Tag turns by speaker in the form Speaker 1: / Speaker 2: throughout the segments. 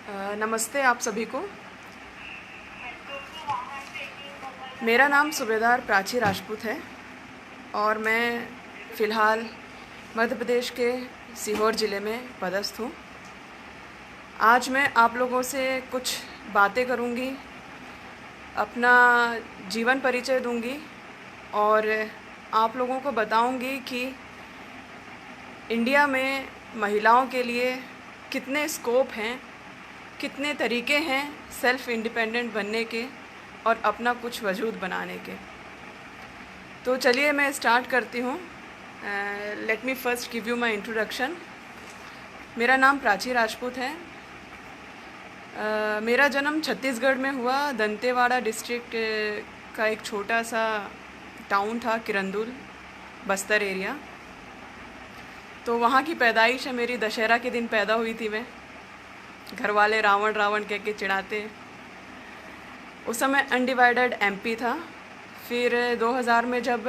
Speaker 1: नमस्ते आप सभी को। मेरा नाम सूबेदार प्राची राजपूत है और मैं फ़िलहाल मध्य प्रदेश के सीहोर ज़िले में पदस्थ हूँ। आज मैं आप लोगों से कुछ बातें करूँगी, अपना जीवन परिचय दूँगी और आप लोगों को बताऊँगी कि इंडिया में महिलाओं के लिए कितने स्कोप हैं, कितने तरीके हैं सेल्फ़ इंडिपेंडेंट बनने के और अपना कुछ वजूद बनाने के। तो चलिए मैं स्टार्ट करती हूँ। Let me first give you my introduction. मेरा नाम प्राची राजपूत है। मेरा जन्म छत्तीसगढ़ में हुआ। दंतेवाड़ा डिस्ट्रिक्ट का एक छोटा सा टाउन था, किरंदुल, बस्तर एरिया। तो वहाँ की पैदाइश है मेरी। दशहरा के दिन पैदा हुई थी मैं। घर वाले रावण रावण कह के चिढ़ाते। उस समय अनडिवाइडेड एमपी था। फिर 2000 में जब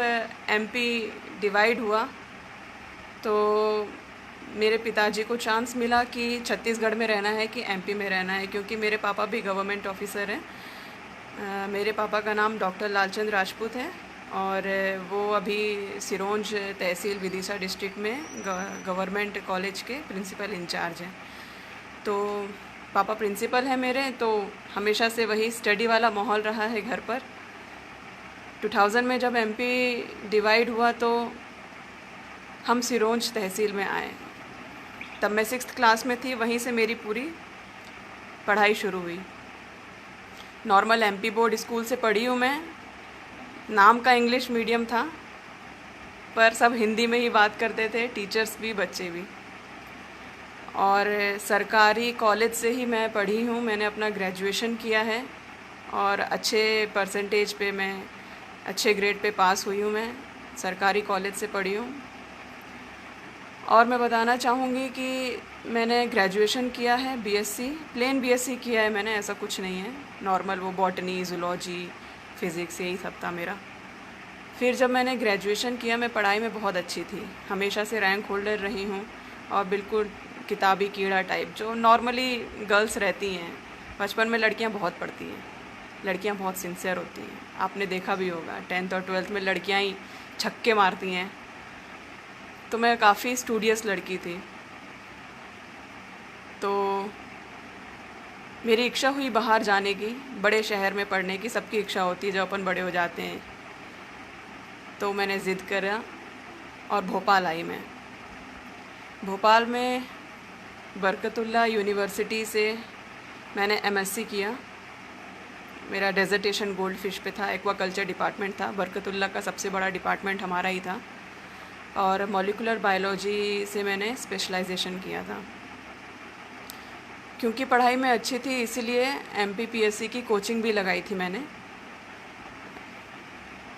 Speaker 1: एमपी डिवाइड हुआ तो मेरे पिताजी को चांस मिला कि छत्तीसगढ़ में रहना है कि एमपी में रहना है, क्योंकि मेरे पापा भी गवर्नमेंट ऑफिसर हैं। मेरे पापा का नाम डॉक्टर लालचंद राजपूत है और वो अभी सिरोंज तहसील विदिशा डिस्ट्रिक्ट में गवर्नमेंट कॉलेज के प्रिंसिपल इंचार्ज हैं। तो पापा प्रिंसिपल हैं मेरे, तो हमेशा से वही स्टडी वाला माहौल रहा है घर पर। 2000 में जब एमपी डिवाइड हुआ तो हम सिरोंज तहसील में आए। तब मैं 6th क्लास में थी। वहीं से मेरी पूरी पढ़ाई शुरू हुई। नॉर्मल एमपी बोर्ड स्कूल से पढ़ी हूँ मैं। नाम का इंग्लिश मीडियम था पर सब हिंदी में ही बात करते थे, टीचर्स भी बच्चे भी। और सरकारी कॉलेज से ही मैं पढ़ी हूँ। मैंने अपना ग्रेजुएशन किया है और अच्छे परसेंटेज पे, मैं अच्छे ग्रेड पे पास हुई हूँ। मैं सरकारी कॉलेज से पढ़ी हूँ। और मैं बताना चाहूँगी कि मैंने ग्रेजुएशन किया है बीएससी, प्लेन बीएससी किया है मैंने, ऐसा कुछ नहीं है। नॉर्मल वो बॉटनी, ज़ूलॉजी, फ़िज़िक्स यही सब था मेरा। फिर जब मैंने ग्रेजुएशन किया, मैं पढ़ाई में बहुत अच्छी थी, हमेशा से रैंक होल्डर रही हूँ और बिल्कुल किताबी कीड़ा टाइप, जो नॉर्मली गर्ल्स रहती हैं। बचपन में लड़कियाँ बहुत पढ़ती हैं, लड़कियाँ बहुत सिंसियर होती हैं। आपने देखा भी होगा 10th और 12th में लड़कियाँ ही छक्के मारती हैं। तो मैं काफ़ी स्टूडियस लड़की थी। तो मेरी इच्छा हुई बाहर जाने की, बड़े शहर में पढ़ने की। सबकी इच्छा होती है जब अपन बड़े हो जाते हैं। तो मैंने ज़िद करा और भोपाल आई मैं। भोपाल में बरकतुल्लाह यूनिवर्सिटी से मैंने एमएससी किया। मेरा डेजर्टेशन गोल्ड फिश पे था, एक्वाकल्चर डिपार्टमेंट था। बरकतुल्लाह का सबसे बड़ा डिपार्टमेंट हमारा ही था। और मॉलिक्यूलर बायोलॉजी से मैंने स्पेशलाइजेशन किया था। क्योंकि पढ़ाई में अच्छी थी इसीलिए एमपीपीएससी की कोचिंग भी लगाई थी मैंने।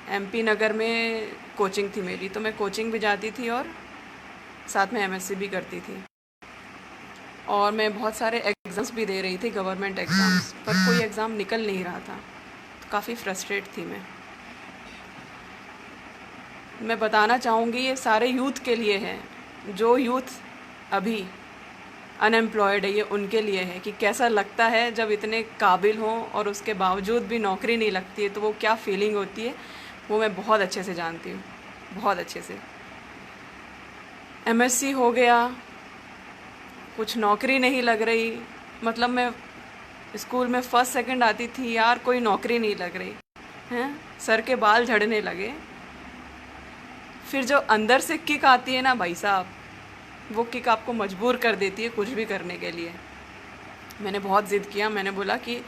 Speaker 1: एमपी नगर में कोचिंग थी मेरी, तो मैं कोचिंग भी जाती थी और साथ में एमएससी भी करती थी। और मैं बहुत सारे एग्ज़ाम्स भी दे रही थी, गवर्नमेंट एग्ज़ाम्स, पर कोई एग्ज़ाम निकल नहीं रहा था। तो काफ़ी फ्रस्ट्रेट थी मैं बताना चाहूँगी ये सारे यूथ के लिए है। जो यूथ अभी अनएम्प्लॉयड है, ये उनके लिए है कि कैसा लगता है जब इतने काबिल हों और उसके बावजूद भी नौकरी नहीं लगती है, तो वो क्या फ़ीलिंग होती है, वो मैं बहुत अच्छे से जानती हूँ, बहुत अच्छे से। एमएससी हो गया, कुछ नौकरी नहीं लग रही। मतलब मैं स्कूल में फर्स्ट सेकंड आती थी यार, कोई नौकरी नहीं लग रही हैं, सर के बाल झड़ने लगे। फिर जो अंदर से किक आती है ना भाई साहब, वो किक आपको मजबूर कर देती है कुछ भी करने के लिए। मैंने बहुत ज़िद किया। मैंने बोला कि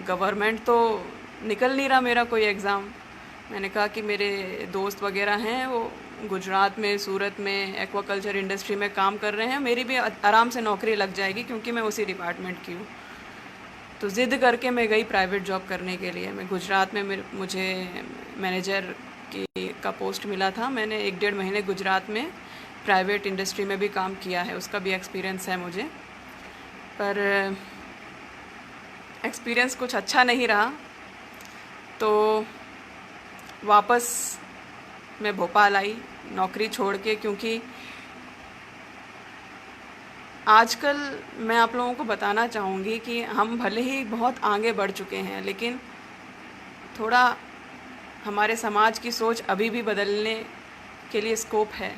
Speaker 1: गवर्नमेंट तो निकल नहीं रहा मेरा कोई एग्ज़ाम। मैंने कहा कि मेरे दोस्त वगैरह हैं, वो गुजरात में, सूरत में एक्वाकल्चर इंडस्ट्री में काम कर रहे हैं, मेरी भी आराम से नौकरी लग जाएगी क्योंकि मैं उसी डिपार्टमेंट की हूँ। तो ज़िद करके मैं गई प्राइवेट जॉब करने के लिए। मैं गुजरात में मुझे मैनेजर का पोस्ट मिला था। मैंने 1-1.5 महीने गुजरात में प्राइवेट इंडस्ट्री में भी काम किया है, उसका भी एक्सपीरियंस है मुझे। पर एक्सपीरियंस कुछ अच्छा नहीं रहा, तो वापस मैं भोपाल आई नौकरी छोड़ के, क्योंकि आजकल मैं आप लोगों को बताना चाहूँगी कि हम भले ही बहुत आगे बढ़ चुके हैं, लेकिन थोड़ा हमारे समाज की सोच अभी भी बदलने के लिए स्कोप है।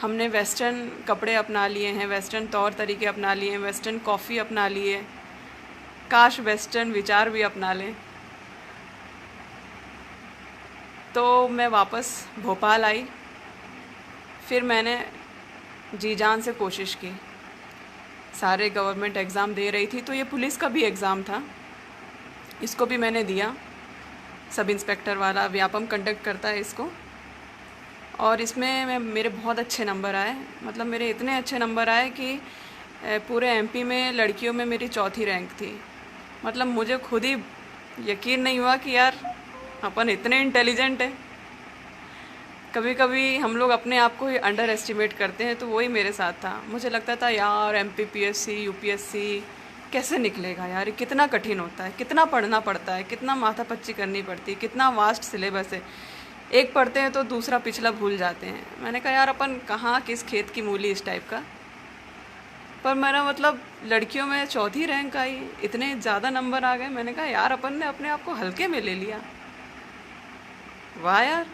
Speaker 1: हमने वेस्टर्न कपड़े अपना लिए हैं, वेस्टर्न तौर तरीके अपना लिए हैं, वेस्टर्न कॉफ़ी अपना लिए, काश वेस्टर्न विचार भी अपना लें। तो मैं वापस भोपाल आई, फिर मैंने जी जान से कोशिश की, सारे गवर्नमेंट एग्ज़ाम दे रही थी, तो ये पुलिस का भी एग्ज़ाम था, इसको भी मैंने दिया। सब इंस्पेक्टर वाला व्यापम कंडक्ट करता है इसको, और इसमें मेरे बहुत अच्छे नंबर आए। मतलब मेरे इतने अच्छे नंबर आए कि पूरे एमपी में लड़कियों में मेरी चौथी रैंक थी। मतलब मुझे खुद ही यकीन नहीं हुआ कि यार अपन इतने इंटेलिजेंट हैं। कभी कभी हम लोग अपने आप को ही अंडर एस्टिमेट करते हैं, तो वही मेरे साथ था। मुझे लगता था यार एमपीपीएससी यूपीएससी कैसे निकलेगा यार, ये कितना कठिन होता है, कितना पढ़ना पड़ता है, कितना माथापच्ची करनी पड़ती है, कितना वास्ट सिलेबस है, एक पढ़ते हैं तो दूसरा पिछला भूल जाते हैं। मैंने कहा यार अपन कहाँ किस खेत की मूली इस टाइप का। पर मेरा मतलब लड़कियों में चौथी रैंक आई, इतने ज़्यादा नंबर आ गए। मैंने कहा यार अपन ने अपने आप को हल्के में ले लिया, वाह यार।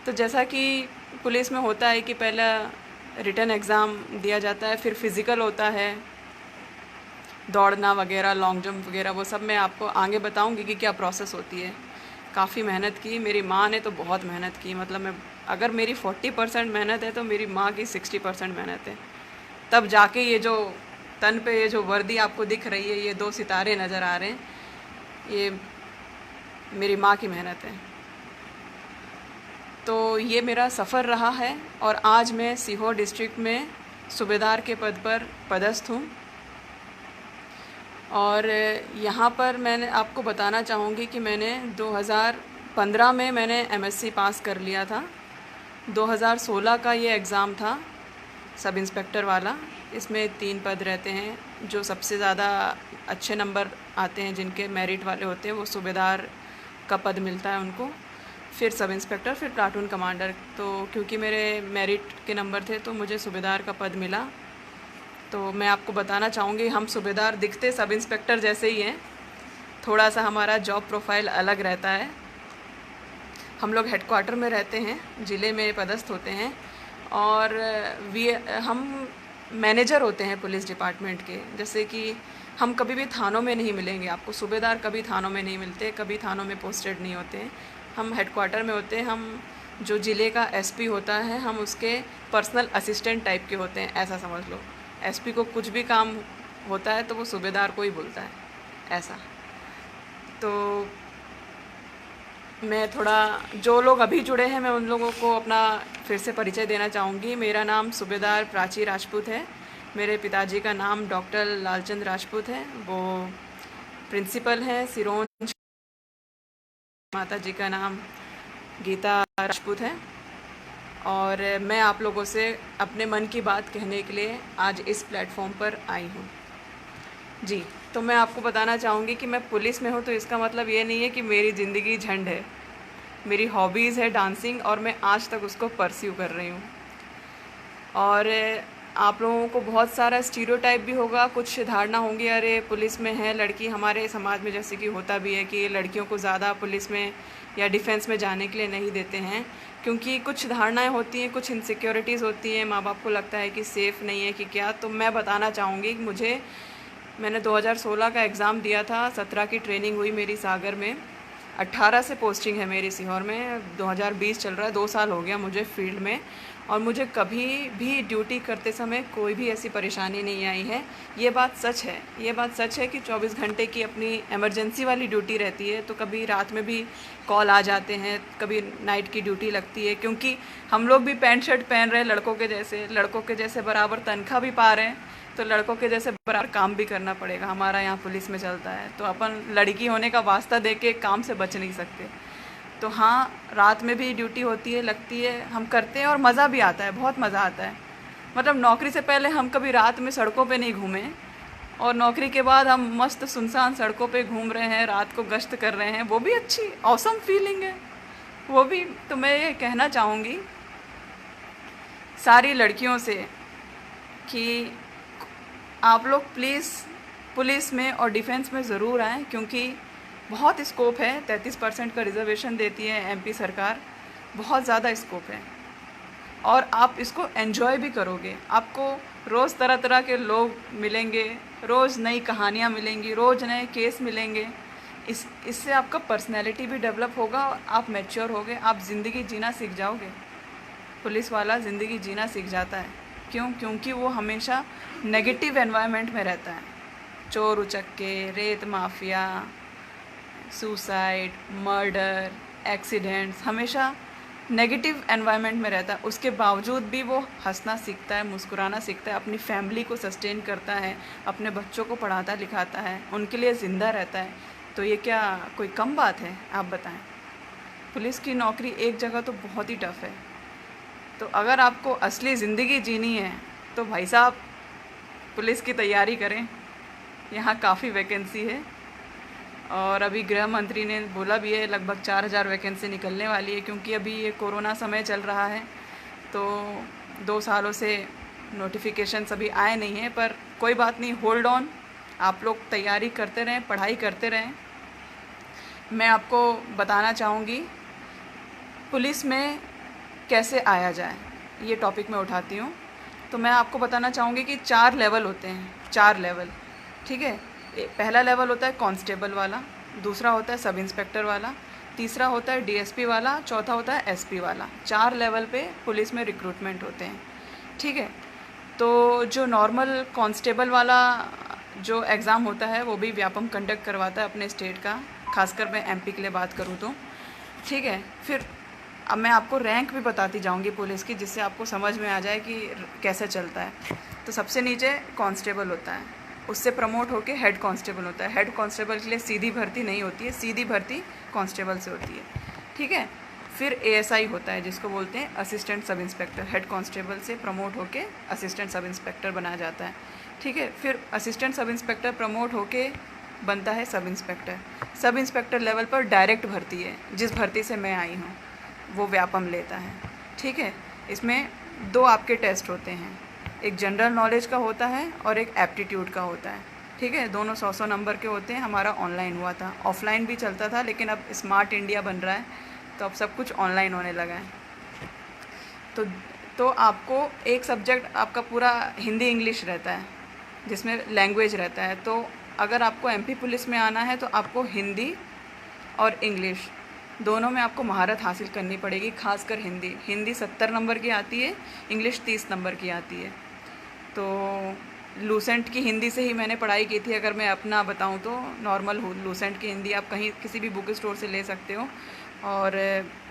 Speaker 1: तो जैसा कि पुलिस में होता है कि पहला रिटन एग्ज़ाम दिया जाता है, फिर फिज़िकल होता है, दौड़ना वगैरह, लॉन्ग जंप वगैरह, वो सब मैं आपको आगे बताऊंगी कि क्या प्रोसेस होती है। काफ़ी मेहनत की, मेरी माँ ने तो बहुत मेहनत की। मतलब मैं अगर मेरी 40% मेहनत है तो मेरी माँ की 60% मेहनत है। तब जाके ये जो तन पे ये जो वर्दी आपको दिख रही है, ये 2 सितारे नज़र आ रहे हैं, ये मेरी माँ की मेहनत है। तो ये मेरा सफ़र रहा है, और आज मैं सीहोर डिस्ट्रिक्ट में सूबेदार के पद पर पदस्थ हूँ। और यहाँ पर मैंने आपको बताना चाहूँगी कि मैंने 2015 में मैंने एमएससी पास कर लिया था। 2016 का ये एग्ज़ाम था सब इंस्पेक्टर वाला। इसमें 3 पद रहते हैं। जो सबसे ज़्यादा अच्छे नंबर आते हैं, जिनके मेरिट वाले होते हैं, वो सूबेदार का पद मिलता है उनको, फिर सब इंस्पेक्टर, फिर प्लाटून कमांडर। तो क्योंकि मेरे मेरिट के नंबर थे तो मुझे सूबेदार का पद मिला। तो मैं आपको बताना चाहूँगी, हम सूबेदार दिखते सब इंस्पेक्टर जैसे ही हैं, थोड़ा सा हमारा जॉब प्रोफाइल अलग रहता है। हम लोग हेडक्वार्टर में रहते हैं, ज़िले में पदस्थ होते हैं, और हम मैनेजर होते हैं पुलिस डिपार्टमेंट के। जैसे कि हम कभी भी थानों में नहीं मिलेंगे आपको, सूबेदार कभी थानों में नहीं मिलते, कभी थानों में पोस्टेड नहीं होते हैं। हम हेडक्वार्टर में होते हैं। हम जो ज़िले का एसपी होता है, हम उसके पर्सनल असिस्टेंट टाइप के होते हैं, ऐसा समझ लो। एसपी को कुछ भी काम होता है तो वो सूबेदार को ही बोलता है, ऐसा। तो मैं थोड़ा, जो लोग अभी जुड़े हैं, मैं उन लोगों को अपना फिर से परिचय देना चाहूँगी। मेरा नाम सूबेदार प्राची राजपूत है। मेरे पिताजी का नाम डॉक्टर लालचंद राजपूत है, वो प्रिंसिपल हैं सिरोंज। माता जी का नाम गीता राजपूत है। और मैं आप लोगों से अपने मन की बात कहने के लिए आज इस प्लेटफॉर्म पर आई हूँ जी। तो मैं आपको बताना चाहूँगी कि मैं पुलिस में हूँ, तो इसका मतलब ये नहीं है कि मेरी ज़िंदगी झंड है। मेरी हॉबीज़ है डांसिंग, और मैं आज तक उसको परस्यू कर रही हूँ। और आप लोगों को बहुत सारा स्टीरियोटाइप भी होगा, कुछ धारणा होंगी, अरे पुलिस में है लड़की। हमारे समाज में जैसे कि होता भी है कि लड़कियों को ज़्यादा पुलिस में या डिफेंस में जाने के लिए नहीं देते हैं, क्योंकि कुछ धारणाएं होती हैं, कुछ इनसिक्योरिटीज़ होती हैं, माँ बाप को लगता है कि सेफ़ नहीं है कि क्या। तो मैं बताना चाहूँगी कि मैंने 2016 का एग्ज़ाम दिया था, 17 की ट्रेनिंग हुई मेरी सागर में, 18 से पोस्टिंग है मेरी सीहोर में। 2020 चल रहा है, 2 साल हो गया मुझे फील्ड में, और मुझे कभी भी ड्यूटी करते समय कोई भी ऐसी परेशानी नहीं आई है। ये बात सच है, ये बात सच है कि 24 घंटे की अपनी इमरजेंसी वाली ड्यूटी रहती है। तो कभी रात में भी कॉल आ जाते हैं, कभी नाइट की ड्यूटी लगती है, क्योंकि हम लोग भी पैंट शर्ट पहन रहे हैं लड़कों के जैसे बराबर तनख्वाह भी पा रहे हैं, तो लड़कों के जैसे बराबर काम भी करना पड़ेगा। हमारा यहाँ पुलिस में चलता है, तो अपन लड़की होने का वास्ता दे के काम से बच नहीं सकते। तो हाँ, रात में भी ड्यूटी होती है, लगती है, हम करते हैं, और मज़ा भी आता है, बहुत मज़ा आता है। मतलब नौकरी से पहले हम कभी रात में सड़कों पे नहीं घूमे, और नौकरी के बाद हम मस्त सुनसान सड़कों पे घूम रहे हैं, रात को गश्त कर रहे हैं, वो भी अच्छी ऑसम फीलिंग है वो भी। तो मैं ये कहना चाहूँगी सारी लड़कियों से कि आप लोग प्लीज़ पुलिस में और डिफेंस में ज़रूर आएँ, क्योंकि बहुत स्कोप है। 33% का रिजर्वेशन देती है एमपी सरकार, बहुत ज़्यादा स्कोप है और आप इसको एंजॉय भी करोगे। आपको रोज़ तरह तरह के लोग मिलेंगे, रोज़ नई कहानियाँ मिलेंगी, रोज़ नए केस मिलेंगे। इससे आपका पर्सनैलिटी भी डेवलप होगा, आप मैच्योर होगे, आप ज़िंदगी जीना सीख जाओगे। पुलिस वाला ज़िंदगी जीना सीख जाता है। क्यों? क्योंकि वो हमेशा नेगेटिव एनवायरनमेंट में रहता है। चोर उचक्के, रेत माफिया, सुसाइड, मर्डर, एक्सीडेंट्स, हमेशा नेगेटिव एनवायरनमेंट में रहता है। उसके बावजूद भी वो हंसना सीखता है, मुस्कुराना सीखता है, अपनी फैमिली को सस्टेन करता है, अपने बच्चों को पढ़ाता लिखाता है, उनके लिए ज़िंदा रहता है। तो ये क्या कोई कम बात है? आप बताएं। पुलिस की नौकरी एक जगह तो बहुत ही टफ़ है। तो अगर आपको असली ज़िंदगी जीनी है तो भाई साहब पुलिस की तैयारी करें, यहाँ काफ़ी वैकेंसी है। और अभी गृह मंत्री ने बोला भी है लगभग 4000 वैकेंसी निकलने वाली है, क्योंकि अभी ये कोरोना समय चल रहा है तो 2 सालों से नोटिफिकेशन अभी आए नहीं हैं। पर कोई बात नहीं, होल्ड ऑन, आप लोग तैयारी करते रहें, पढ़ाई करते रहें। मैं आपको बताना चाहूँगी पुलिस में कैसे आया जाए, ये टॉपिक मैं उठाती हूँ। तो मैं आपको बताना चाहूँगी कि 4 लेवल होते हैं, 4 लेवल, ठीक है। पहला लेवल होता है कांस्टेबल वाला, दूसरा होता है सब इंस्पेक्टर वाला, तीसरा होता है डीएसपी वाला, चौथा होता है एसपी वाला। 4 लेवल पे पुलिस में रिक्रूटमेंट होते हैं, ठीक है। तो जो नॉर्मल कांस्टेबल वाला जो एग्ज़ाम होता है वो भी व्यापम कंडक्ट करवाता है अपने स्टेट का, खासकर मैं एमपी के लिए बात करूँ तो, ठीक है। फिर अब मैं आपको रैंक भी बताती जाऊंगी पुलिस की, जिससे आपको समझ में आ जाए कि कैसे चलता है। तो सबसे नीचे कांस्टेबल होता है, उससे प्रमोट होके हेड कांस्टेबल होता है। हेड कांस्टेबल के लिए सीधी भर्ती नहीं होती है, सीधी भर्ती कांस्टेबल से होती है, ठीक है। फिर एएसआई होता है, जिसको बोलते हैं assistant sub inspector. Head constable से प्रमोट होके असिस्टेंट सब इंस्पेक्टर बनाया जाता है, ठीक है। फिर असिस्टेंट सब इंस्पेक्टर प्रमोट होके बनता है sub inspector. Sub inspector level पर डायरेक्ट भर्ती है, जिस भर्ती से मैं आई हूँ वो व्यापम लेता है, ठीक है। इसमें 2 आपके टेस्ट होते हैं, एक जनरल नॉलेज का होता है और एक एप्टीट्यूड का होता है, ठीक है। दोनों 100-100 नंबर के होते हैं। हमारा ऑनलाइन हुआ था, ऑफलाइन भी चलता था, लेकिन अब स्मार्ट इंडिया बन रहा है तो अब सब कुछ ऑनलाइन होने लगा है। तो आपको एक सब्जेक्ट आपका पूरा हिंदी इंग्लिश रहता है, जिसमें लैंग्वेज रहता है। तो अगर आपको एमपी पुलिस में आना है तो आपको हिंदी और इंग्लिश दोनों में आपको महारत हासिल करनी पड़ेगी। खासकर हिंदी 70 नंबर की आती है, इंग्लिश 30 नंबर की आती है। तो लूसेंट की हिंदी से ही मैंने पढ़ाई की थी। अगर मैं अपना बताऊं तो नॉर्मल लूसेंट की हिंदी आप कहीं किसी भी बुक स्टोर से ले सकते हो। और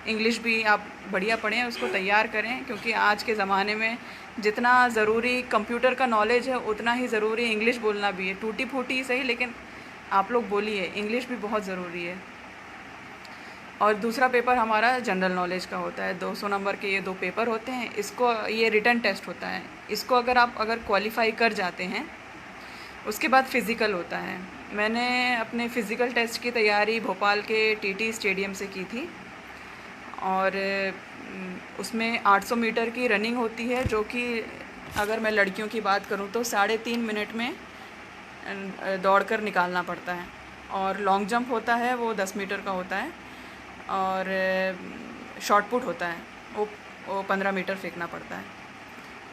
Speaker 1: इंग्लिश भी आप बढ़िया पढ़ें, उसको तैयार करें, क्योंकि आज के ज़माने में जितना ज़रूरी कंप्यूटर का नॉलेज है उतना ही ज़रूरी इंग्लिश बोलना भी है। टूटी फूटी सही, लेकिन आप लोग बोलिए, इंग्लिश भी बहुत ज़रूरी है। और दूसरा पेपर हमारा जनरल नॉलेज का होता है। 200 नंबर के ये 2 पेपर होते हैं। इसको ये रिटन टेस्ट होता है। इसको अगर क्वालिफाई कर जाते हैं, उसके बाद फ़िज़िकल होता है। मैंने अपने फ़िज़िकल टेस्ट की तैयारी भोपाल के टीटी स्टेडियम से की थी, और उसमें 800 मीटर की रनिंग होती है, जो कि अगर मैं लड़कियों की बात करूँ तो 3.5 मिनट में दौड़ कर निकालना पड़ता है। और लॉन्ग जंप होता है, वो 10 मीटर का होता है। और शॉट पुट होता है, वो 15 मीटर फेंकना पड़ता है।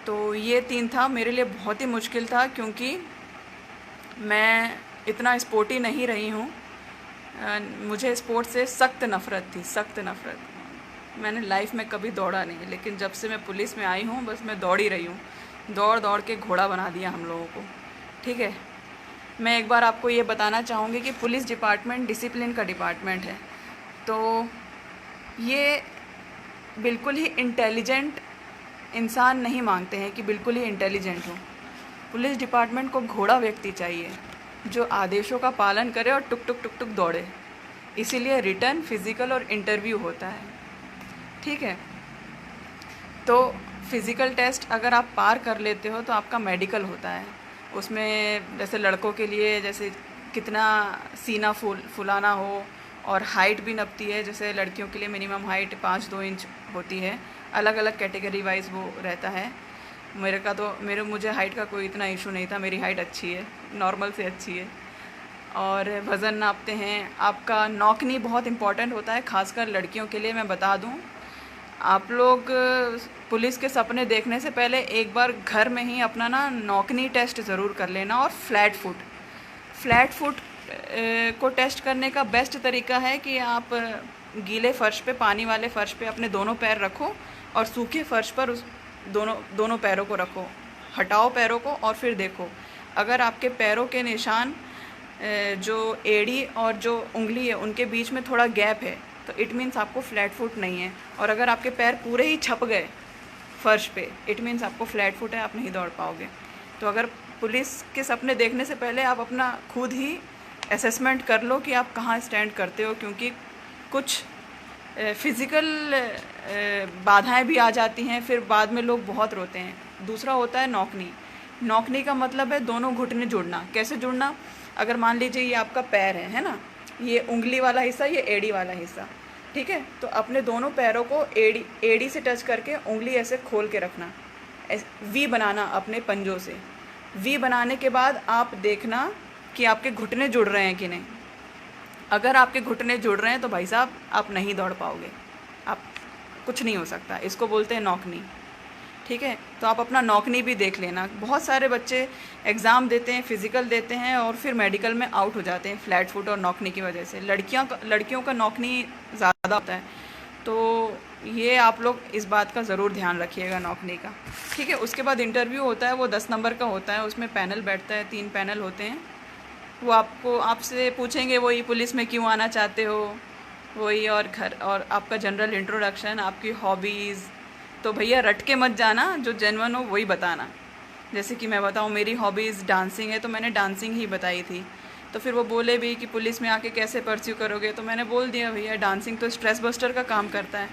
Speaker 1: तो ये 3 था, मेरे लिए बहुत ही मुश्किल था, क्योंकि मैं इतना स्पोर्टी नहीं रही हूँ। मुझे स्पोर्ट्स से सख्त नफ़रत थी, सख्त नफ़रत। मैंने लाइफ में कभी दौड़ा नहीं, लेकिन जब से मैं पुलिस में आई हूँ बस मैं दौड़ ही रही हूँ। दौड़ दौड़ के घोड़ा बना दिया हम लोगों को, ठीक है। मैं एक बार आपको ये बताना चाहूँगी कि पुलिस डिपार्टमेंट डिसिप्लिन का डिपार्टमेंट है। तो ये बिल्कुल ही इंटेलिजेंट इंसान नहीं मांगते हैं कि बिल्कुल ही इंटेलिजेंट हो। पुलिस डिपार्टमेंट को घोड़ा व्यक्ति चाहिए, जो आदेशों का पालन करे और टुक टुक टुक टुक दौड़े। इसीलिए रिटन, फिज़िकल और इंटरव्यू होता है, ठीक है। तो फिज़िकल टेस्ट अगर आप पार कर लेते हो तो आपका मेडिकल होता है। उसमें जैसे लड़कों के लिए जैसे कितना सीना फुलाना हो, और हाइट भी नपती है। जैसे लड़कियों के लिए मिनिमम हाइट 5-2 इंच होती है, अलग अलग कैटेगरी वाइज वो रहता है। मुझे हाइट का कोई इतना इशू नहीं था, मेरी हाइट अच्छी है, नॉर्मल से अच्छी है। और वज़न नापते हैं। आपका नौकनी बहुत इम्पॉर्टेंट होता है, खासकर लड़कियों के लिए। मैं बता दूं, आप लोग पुलिस के सपने देखने से पहले एक बार घर में ही अपना ना नौकनी टेस्ट ज़रूर कर लेना। और फ्लैट फुट को टेस्ट करने का बेस्ट तरीका है कि आप गीले फ़र्श पे, पानी वाले फ़र्श पे अपने दोनों पैर रखो और सूखे फ़र्श पर उस दोनों पैरों को रखो। हटाओ पैरों को और फिर देखो, अगर आपके पैरों के निशान जो एड़ी और जो उंगली है उनके बीच में थोड़ा गैप है तो इट मीन्स आपको फ्लैट फुट नहीं है। और अगर आपके पैर पूरे ही छप गए फ़र्श पे, इट मीन्स आपको फ्लैट फुट है, आप नहीं दौड़ पाओगे। तो अगर पुलिस के सपने देखने से पहले आप अपना खुद ही असेसमेंट कर लो कि आप कहाँ स्टैंड करते हो, क्योंकि कुछ फिज़िकल बाधाएं भी आ जाती हैं, फिर बाद में लोग बहुत रोते हैं। दूसरा होता है नौकनी का मतलब है दोनों घुटने जुड़ना। कैसे जुड़ना? अगर मान लीजिए ये आपका पैर है ना, ये उंगली वाला हिस्सा, ये एड़ी वाला हिस्सा, ठीक है। तो अपने दोनों पैरों को एड़ी से टच करके उंगली ऐसे खोल के रखना, वी बनाना अपने पंजों से। वी बनाने के बाद आप देखना कि आपके घुटने जुड़ रहे हैं कि नहीं। अगर आपके घुटने जुड़ रहे हैं तो भाई साहब आप नहीं दौड़ पाओगे, आप कुछ नहीं हो सकता। इसको बोलते हैं नौकनी, ठीक है। तो आप अपना नौकनी भी देख लेना। बहुत सारे बच्चे एग्ज़ाम देते हैं, फ़िज़िकल देते हैं और फिर मेडिकल में आउट हो जाते हैं फ्लैट फुट और नौकनी की वजह से। लड़कियों का नौकनी ज़्यादा होता है, तो ये आप लोग इस बात का ज़रूर ध्यान रखिएगा नौकनी का, ठीक है। उसके बाद इंटरव्यू होता है, वो 10 नंबर का होता है। उसमें पैनल बैठता है, 3 पैनल होते हैं। वो आपसे पूछेंगे वही पुलिस में क्यों आना चाहते हो, वही, और आपका जनरल इंट्रोडक्शन, आपकी हॉबीज़। तो भैया रट के मत जाना, जो जेन्युइन हो वही बताना। जैसे कि मैं बताऊँ, मेरी हॉबीज़ डांसिंग है तो मैंने डांसिंग ही बताई थी। तो फिर वो बोले भी कि पुलिस में आके कैसे परस्यू करोगे, तो मैंने बोल दिया भैया डांसिंग तो स्ट्रेस बस्टर का काम करता है।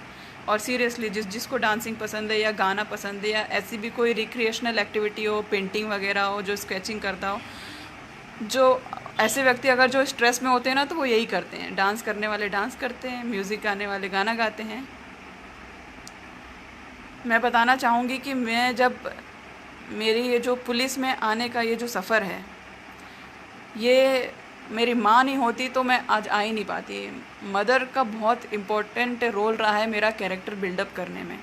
Speaker 1: और सीरियसली जिसको डांसिंग पसंद है या गाना पसंद है या ऐसी भी कोई रिक्रिएशनल एक्टिविटी हो, पेंटिंग वगैरह हो, जो स्केचिंग करता हो, जो ऐसे व्यक्ति अगर जो स्ट्रेस में होते हैं ना तो वो यही करते हैं। डांस करने वाले डांस करते हैं, म्यूज़िक गाने वाले गाना गाते हैं। मैं बताना चाहूँगी कि मेरी ये जो पुलिस में आने का ये जो सफ़र है, ये मेरी माँ नहीं होती तो मैं आज आ ही नहीं पाती। मदर का बहुत इम्पोर्टेंट रोल रहा है मेरा कैरेक्टर बिल्डअप करने में।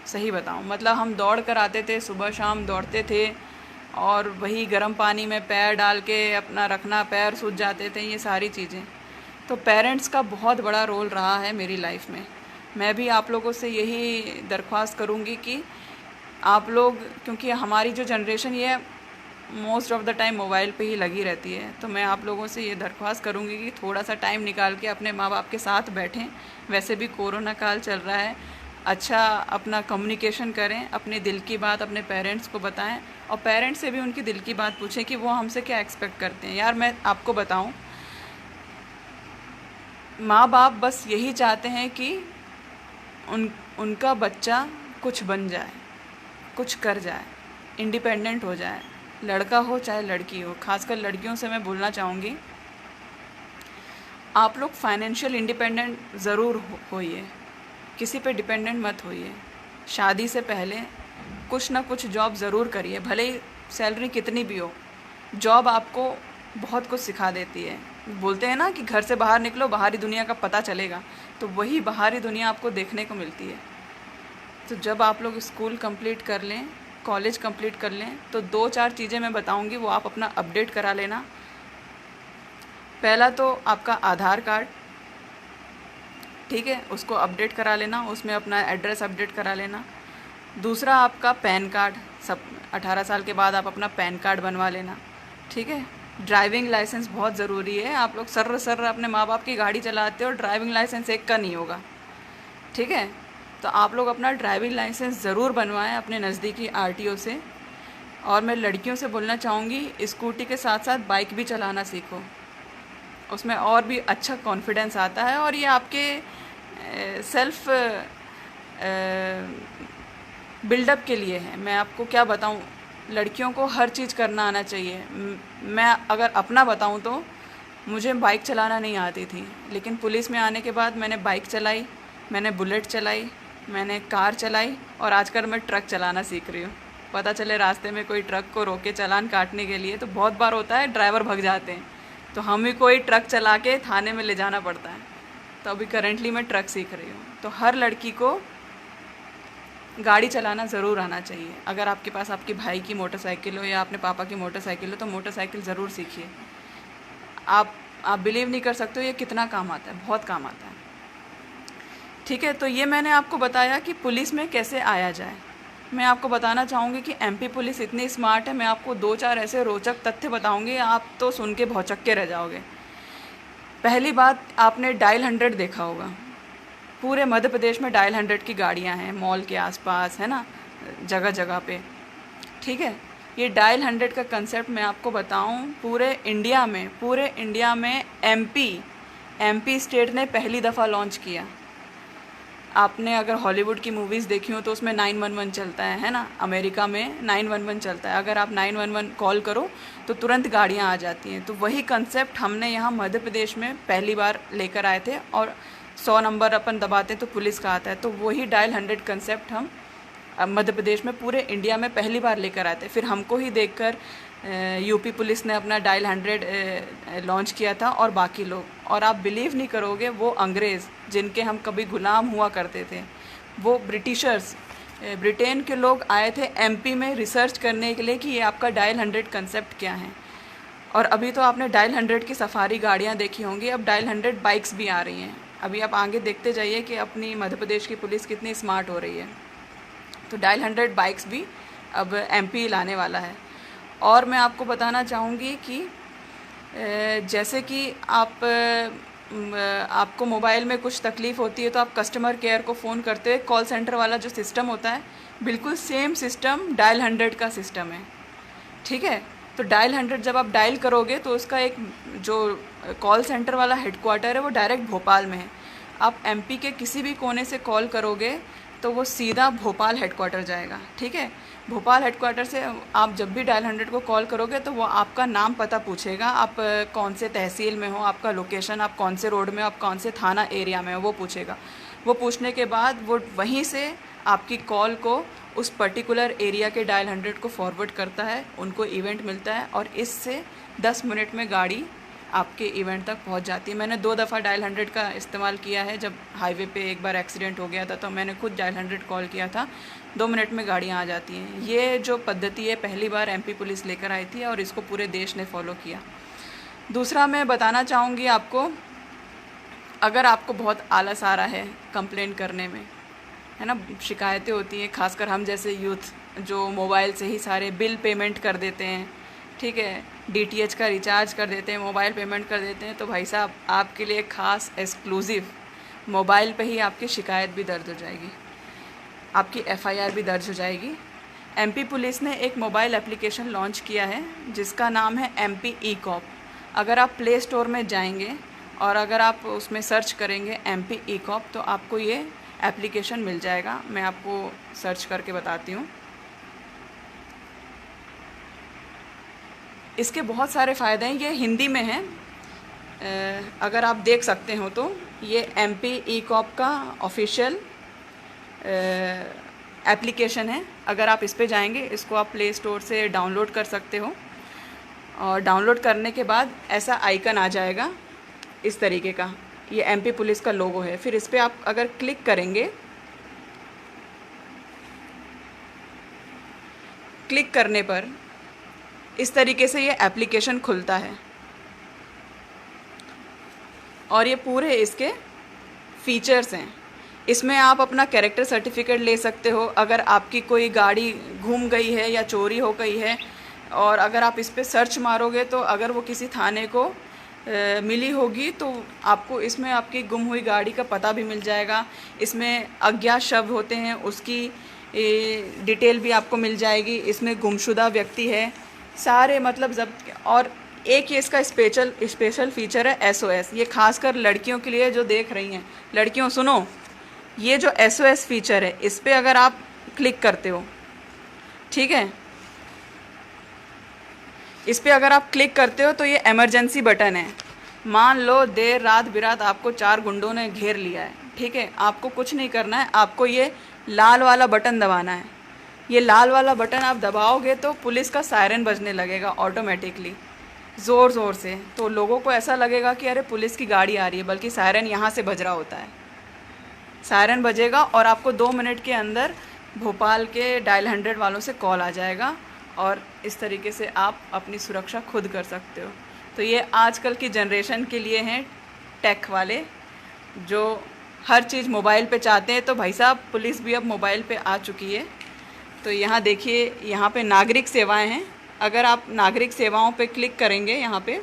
Speaker 1: सही बताऊँ, मतलब हम दौड़ कर आते थे, सुबह शाम दौड़ते थे और वही गर्म पानी में पैर डाल के अपना रखना, पैर सूज जाते थे, ये सारी चीज़ें। तो पेरेंट्स का बहुत बड़ा रोल रहा है मेरी लाइफ में। मैं भी आप लोगों से यही दरख्वास्त करूँगी कि आप लोग, क्योंकि हमारी जो जनरेशन ये most of the time mobile पे ही लगी रहती है, तो मैं आप लोगों से ये दरख्वास्त करूँगी कि थोड़ा सा टाइम निकाल के अपने माँ बाप के साथ बैठें। वैसे भी कोरोना काल चल रहा है, अच्छा अपना कम्युनिकेशन करें, अपने दिल की बात अपने पेरेंट्स को बताएं और पेरेंट्स से भी उनकी दिल की बात पूछें कि वो हमसे क्या एक्सपेक्ट करते हैं। यार मैं आपको बताऊं, माँ बाप बस यही चाहते हैं कि उनका बच्चा कुछ बन जाए, कुछ कर जाए, इंडिपेंडेंट हो जाए, लड़का हो चाहे लड़की हो। खासकर लड़कियों से मैं बोलना चाहूँगी, आप लोग फाइनेंशियल इंडिपेंडेंट ज़रूर होइए, किसी पे डिपेंडेंट मत होइए। शादी से पहले कुछ ना कुछ जॉब ज़रूर करिए, भले ही सैलरी कितनी भी हो। जॉब आपको बहुत कुछ सिखा देती है। बोलते हैं ना कि घर से बाहर निकलो, बाहरी दुनिया का पता चलेगा, तो वही बाहरी दुनिया आपको देखने को मिलती है। तो जब आप लोग स्कूल कंप्लीट कर लें, कॉलेज कंप्लीट कर लें, तो 2-4 चीज़ें मैं बताऊंगी, वो आप अपना अपडेट करा लेना। पहला तो आपका आधार कार्ड, ठीक है, उसको अपडेट करा लेना, उसमें अपना एड्रेस अपडेट करा लेना। दूसरा आपका पैन कार्ड, सब 18 साल के बाद आप अपना पैन कार्ड बनवा लेना, ठीक है। ड्राइविंग लाइसेंस बहुत ज़रूरी है। आप लोग सर्र अपने माँ बाप की गाड़ी चलाते हो, ड्राइविंग लाइसेंस एक का नहीं होगा, ठीक है। तो आप लोग अपना ड्राइविंग लाइसेंस ज़रूर बनवाएं अपने नज़दीकी आरटीओ से। और मैं लड़कियों से बोलना चाहूँगी, स्कूटी के साथ साथ बाइक भी चलाना सीखो, उसमें और भी अच्छा कॉन्फिडेंस आता है और ये आपके सेल्फ बिल्डअप के लिए है। मैं आपको क्या बताऊँ, लड़कियों को हर चीज़ करना आना चाहिए। मैं अगर अपना बताऊँ तो मुझे बाइक चलाना नहीं आती थी, लेकिन पुलिस में आने के बाद मैंने बाइक चलाई, मैंने बुलेट चलाई, मैंने कार चलाई और आजकल मैं ट्रक चलाना सीख रही हूँ। पता चले रास्ते में कोई ट्रक को रोके चालान काटने के लिए, तो बहुत बार होता है ड्राइवर भग जाते हैं, तो हम ही कोई ट्रक चला के थाने में ले जाना पड़ता है। तो अभी करंटली मैं ट्रक सीख रही हूँ। तो हर लड़की को गाड़ी चलाना ज़रूर आना चाहिए। अगर आपके पास आपके भाई की मोटरसाइकिल हो या अपने पापा की मोटरसाइकिल हो तो मोटरसाइकिल ज़रूर सीखिए। आप बिलीव नहीं कर सकते हो ये कितना काम आता है, बहुत काम आता है। ठीक है, तो ये मैंने आपको बताया कि पुलिस में कैसे आया जाए। मैं आपको बताना चाहूँगी कि एमपी पुलिस इतनी स्मार्ट है। मैं आपको 2-4 ऐसे रोचक तथ्य बताऊँगी, आप तो सुन के भौचक्के रह जाओगे। पहली बात, आपने डायल 100 देखा होगा। पूरे मध्य प्रदेश में डायल 100 की गाड़ियाँ हैं, मॉल के आसपास, है ना, जगह जगह पे। ठीक है, ये डायल 100 का कंसेप्ट मैं आपको बताऊं, पूरे इंडिया में एमपी स्टेट ने पहली दफ़ा लॉन्च किया। आपने अगर हॉलीवुड की मूवीज़ देखी हो तो उसमें 911 चलता है ना, अमेरिका में 911 चलता है। अगर आप 911 कॉल करो तो तुरंत गाड़ियाँ आ जाती हैं। तो वही कंसेप्ट हमने यहाँ मध्य प्रदेश में पहली बार लेकर आए थे, और 100 नंबर अपन दबाते तो पुलिस का आता है। तो वही डायल 100 कंसेप्ट हम मध्य प्रदेश में पूरे इंडिया में पहली बार लेकर आए थे। फिर हमको ही देखकर यूपी पुलिस ने अपना डायल 100 लॉन्च किया था, और बाकी लोग। और आप बिलीव नहीं करोगे, वो अंग्रेज़ जिनके हम कभी गुलाम हुआ करते थे, वो ब्रिटिशर्स, ब्रिटेन के लोग आए थे एमपी में रिसर्च करने के लिए कि ये आपका डायल 100 कंसेप्ट क्या है। और अभी तो आपने डायल 100 की सफारी गाड़ियाँ देखी होंगी, अब डायल 100 बाइक्स भी आ रही हैं। अभी आप आगे देखते जाइए कि अपनी मध्य प्रदेश की पुलिस कितनी स्मार्ट हो रही है। तो डायल 100 बाइक्स भी अब एमपी लाने वाला है। और मैं आपको बताना चाहूँगी कि जैसे कि आपको मोबाइल में कुछ तकलीफ़ होती है तो आप कस्टमर केयर को फ़ोन करते हैं, कॉल सेंटर वाला जो सिस्टम होता है, बिल्कुल सेम सिस्टम डायल 100 का सिस्टम है। ठीक है, तो डायल 100 जब आप डायल करोगे तो उसका एक जो कॉल सेंटर वाला हेडक्वार्टर है वो डायरेक्ट भोपाल में है। आप एमपी के किसी भी कोने से कॉल करोगे तो वो सीधा भोपाल हेडक्वार्टर जाएगा। ठीक है, भोपाल हेडक्वार्टर से आप जब भी डायल 100 को कॉल करोगे तो वो आपका नाम पता पूछेगा, आप कौन से तहसील में हो, आपका लोकेशन, आप कौन से रोड में, आप कौन से थाना एरिया में हो, वो पूछेगा। वो पूछने के बाद वो वहीं से आपकी कॉल को उस पर्टिकुलर एरिया के डायल 100 को फॉरवर्ड करता है, उनको इवेंट मिलता है, और इससे 10 मिनट में गाड़ी आपके इवेंट तक पहुंच जाती है। मैंने 2 दफ़ा डायल 100 का इस्तेमाल किया है। जब हाईवे पे एक बार एक्सीडेंट हो गया था तो मैंने खुद डायल 100 कॉल किया था, 2 मिनट में गाड़ियाँ आ जाती हैं। ये जो पद्धति है पहली बार एमपी पुलिस लेकर आई थी और इसको पूरे देश ने फॉलो किया। दूसरा मैं बताना चाहूँगी आपको, अगर आपको बहुत आलस आ रहा है कंप्लेंट करने में, है ना, शिकायतें होती हैं, खासकर हम जैसे यूथ जो मोबाइल से ही सारे बिल पेमेंट कर देते हैं, ठीक है, डीटीएच का रिचार्ज कर देते हैं, मोबाइल पेमेंट कर देते हैं, तो भाई साहब आपके लिए ख़ास एक्सक्लूसिव मोबाइल पे ही आपकी शिकायत भी दर्ज हो जाएगी, आपकी एफआईआर भी दर्ज हो जाएगी। एमपी पुलिस ने एक मोबाइल एप्लीकेशन लॉन्च किया है जिसका नाम है एमपी ई-कॉप। अगर आप प्ले स्टोर में जाएंगे और अगर आप उसमें सर्च करेंगे एमपी ई-कॉप तो आपको ये एप्लीकेशन मिल जाएगा। मैं आपको सर्च करके बताती हूँ। इसके बहुत सारे फ़ायदे हैं, ये हिंदी में है, अगर आप देख सकते हो तो। ये एमपी ई-कॉप का ऑफिशियल एप्लीकेशन है। अगर आप इस पे जाएंगे, इसको आप प्ले स्टोर से डाउनलोड कर सकते हो, और डाउनलोड करने के बाद ऐसा आइकन आ जाएगा इस तरीके का, ये एमपी पुलिस का लोगो है। फिर इस पर आप अगर क्लिक करेंगे, क्लिक करने पर इस तरीके से ये एप्लीकेशन खुलता है, और ये पूरे इसके फीचर्स हैं। इसमें आप अपना कैरेक्टर सर्टिफिकेट ले सकते हो, अगर आपकी कोई गाड़ी घूम गई है या चोरी हो गई है, और अगर आप इस पे सर्च मारोगे तो अगर वो किसी थाने को मिली होगी तो आपको इसमें आपकी गुम हुई गाड़ी का पता भी मिल जाएगा। इसमें अज्ञात शव होते हैं उसकी डिटेल भी आपको मिल जाएगी। इसमें गुमशुदा व्यक्ति है सारे, मतलब जब, और एक ये इसका स्पेशल फीचर है एसओएस। ये खासकर लड़कियों के लिए जो देख रही हैं, लड़कियों सुनो, ये जो एसओएस फीचर है इस पर अगर आप क्लिक करते हो, ठीक है, इस पर अगर आप क्लिक करते हो तो ये इमरजेंसी बटन है। मान लो देर रात बिरात आपको 4 गुंडों ने घेर लिया है, ठीक है, आपको कुछ नहीं करना है, आपको ये लाल वाला बटन दबाना है। ये लाल वाला बटन आप दबाओगे तो पुलिस का सायरन बजने लगेगा ऑटोमेटिकली, ज़ोर ज़ोर से। तो लोगों को ऐसा लगेगा कि अरे पुलिस की गाड़ी आ रही है, बल्कि सायरन यहाँ से बज रहा होता है। सायरन बजेगा और आपको 2 मिनट के अंदर भोपाल के डायल 100 वालों से कॉल आ जाएगा, और इस तरीके से आप अपनी सुरक्षा खुद कर सकते हो। तो ये आजकल की जनरेशन के लिए हैं टेक वाले, जो हर चीज़ मोबाइल पे चाहते हैं। तो भाई साहब, पुलिस भी अब मोबाइल पे आ चुकी है। तो यहाँ देखिए, यहाँ पे नागरिक सेवाएं हैं। अगर आप नागरिक सेवाओं पे क्लिक करेंगे यहाँ पे,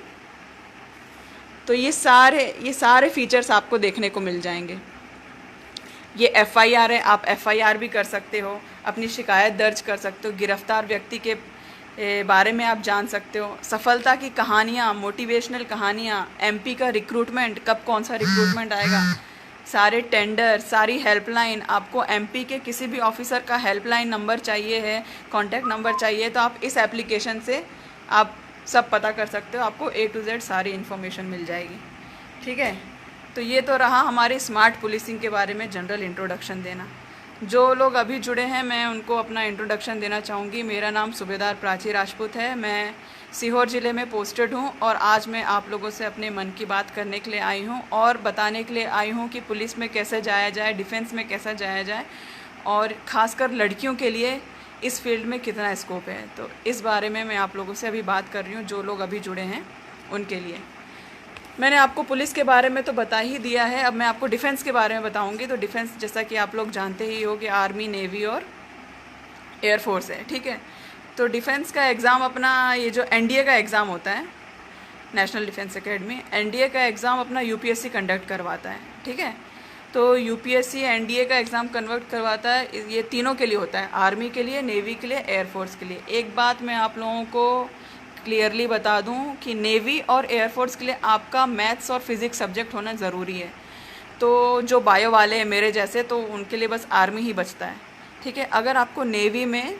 Speaker 1: तो ये सारे फीचर्स आपको देखने को मिल जाएंगे। ये FIR है, आप FIR भी कर सकते हो, अपनी शिकायत दर्ज कर सकते हो, गिरफ्तार व्यक्ति के बारे में आप जान सकते हो, सफलता की कहानियाँ, मोटिवेशनल कहानियाँ, MP का रिक्रूटमेंट, कब कौन सा रिक्रूटमेंट आएगा, सारे टेंडर, सारी हेल्पलाइन। आपको MP के किसी भी ऑफिसर का हेल्पलाइन नंबर चाहिए है, कॉन्टैक्ट नंबर चाहिए, तो आप इस एप्लीकेशन से आप सब पता कर सकते हो। आपको A to Z सारी इन्फॉर्मेशन मिल जाएगी। ठीक है, तो ये तो रहा हमारे स्मार्ट पुलिसिंग के बारे में जनरल इंट्रोडक्शन देना। जो लोग अभी जुड़े हैं, मैं उनको अपना इंट्रोडक्शन देना चाहूँगी। मेरा नाम सूबेदार प्राची राजपूत है। मैं सीहोर ज़िले में पोस्टेड हूँ, और आज मैं आप लोगों से अपने मन की बात करने के लिए आई हूँ, और बताने के लिए आई हूँ कि पुलिस में कैसे जाया जाए, डिफेंस में कैसे जाया जाए, और ख़ासकर लड़कियों के लिए इस फील्ड में कितना स्कोप है। तो इस बारे में मैं आप लोगों से अभी बात कर रही हूँ, जो लोग अभी जुड़े हैं उनके लिए। मैंने आपको पुलिस के बारे में तो बता ही दिया है, अब मैं आपको डिफेंस के बारे में बताऊंगी। तो डिफेंस, जैसा कि आप लोग जानते ही हो कि आर्मी, नेवी और एयरफोर्स है। ठीक है, तो डिफेंस का एग्ज़ाम अपना, ये जो NDA का एग्ज़ाम होता है, नेशनल डिफेंस एकेडमी, NDA का एग्ज़ाम अपना UPSC कंडक्ट करवाता है। ठीक है, तो UPSC NDA का एग्ज़ाम कन्वर्ट करवाता है। ये तीनों के लिए होता है, आर्मी के लिए, नेवी के लिए, एयरफोर्स के लिए। एक बात मैं आप लोगों को क्लियरली बता दूं कि नेवी और एयरफोर्स के लिए आपका मैथ्स और फिज़िक्स सब्जेक्ट होना ज़रूरी है। तो जो बायो वाले हैं मेरे जैसे, तो उनके लिए बस आर्मी ही बचता है। ठीक है, अगर आपको नेवी में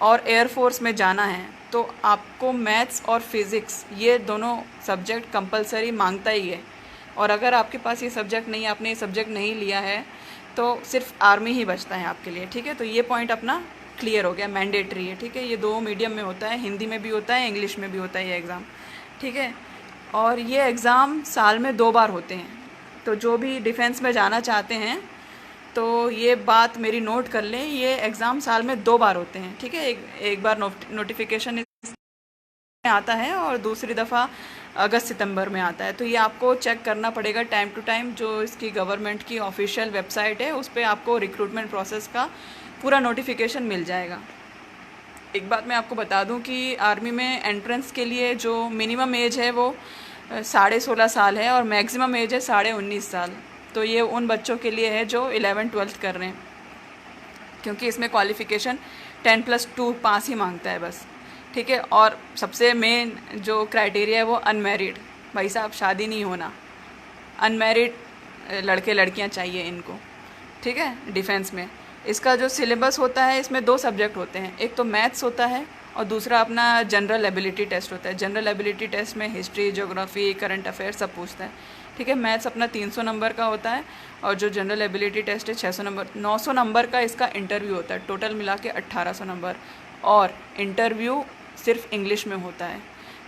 Speaker 1: और एयरफोर्स में जाना है तो आपको मैथ्स और फिज़िक्स, ये दोनों सब्जेक्ट कंपलसरी मांगता ही है। और अगर आपके पास ये सब्जेक्ट नहीं, आपने ये सब्जेक्ट नहीं लिया है, तो सिर्फ आर्मी ही बचता है आपके लिए। ठीक है, तो ये पॉइंट अपना क्लियर हो गया, मैंडेटरी है। ठीक है, ये 2 मीडियम में होता है, हिंदी में भी होता है, इंग्लिश में भी होता है ये एग्ज़ाम। ठीक है, और ये एग्ज़ाम साल में 2 बार होते हैं। तो जो भी डिफेंस में जाना चाहते हैं तो ये बात मेरी नोट कर लें, ये एग्ज़ाम साल में 2 बार होते हैं। ठीक है, एक बार नोटिफिकेशन आता है और दूसरी दफ़ा अगस्त सितंबर में आता है। तो ये आपको चेक करना पड़ेगा टाइम टू टाइम। जो इसकी गवर्नमेंट की ऑफिशियल वेबसाइट है, उस पर आपको रिक्रूटमेंट प्रोसेस का पूरा नोटिफिकेशन मिल जाएगा। एक बात मैं आपको बता दूं कि आर्मी में एंट्रेंस के लिए जो मिनिमम एज है वो 16.5 साल है, और मैक्सिमम एज है 19.5 साल। तो ये उन बच्चों के लिए है जो 11th-12th कर रहे हैं, क्योंकि इसमें क्वालिफ़िकेशन 10+2 पास ही मांगता है बस। ठीक है, और सबसे मेन जो क्राइटेरिया है वो अनमैरिड। भाई साहब, शादी नहीं होना, अनमैरिड लड़के लड़कियां चाहिए इनको। ठीक है, डिफेंस में इसका जो सिलेबस होता है, इसमें 2 सब्जेक्ट होते हैं, एक तो मैथ्स होता है और दूसरा अपना जनरल एबिलिटी टेस्ट होता है। जनरल एबिलिटी टेस्ट में हिस्ट्री, ज्योग्राफी, करंट अफेयर सब पूछता है। ठीक है, मैथ्स अपना 300 नंबर का होता है, और जो जनरल एबिलिटी टेस्ट है 600 नंबर, 900 नंबर का इसका इंटरव्यू होता है। टोटल मिला के 1800 नंबर, और इंटरव्यू सिर्फ इंग्लिश में होता है।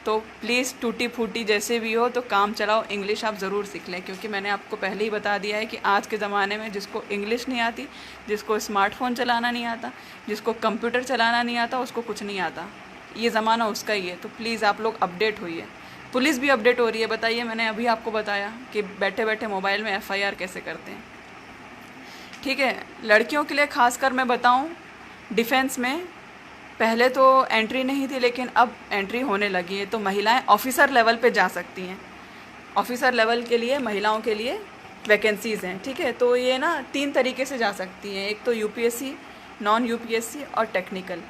Speaker 1: तो प्लीज़ टूटी फूटी जैसे भी हो, तो काम चलाओ, इंग्लिश आप ज़रूर सीख लें, क्योंकि मैंने आपको पहले ही बता दिया है कि आज के ज़माने में जिसको इंग्लिश नहीं आती, जिसको स्मार्टफोन चलाना नहीं आता, जिसको कंप्यूटर चलाना नहीं आता, उसको कुछ नहीं आता। ये ज़माना उसका ही है। तो प्लीज़ आप लोग अपडेट होइए। पुलिस भी अपडेट हो रही है। बताइए, मैंने अभी आपको बताया कि बैठे बैठे मोबाइल में FIR कैसे करते हैं। ठीक है, लड़कियों के लिए ख़ासकर मैं बताऊँ, डिफेंस में पहले तो एंट्री नहीं थी, लेकिन अब एंट्री होने लगी है। तो महिलाएं ऑफिसर लेवल पे जा सकती हैं। ऑफिसर लेवल के लिए महिलाओं के लिए वैकेंसीज़ हैं। ठीक है, तो ये ना 3 तरीके से जा सकती हैं, एक तो UPSC, नॉन UPSC और टेक्निकल।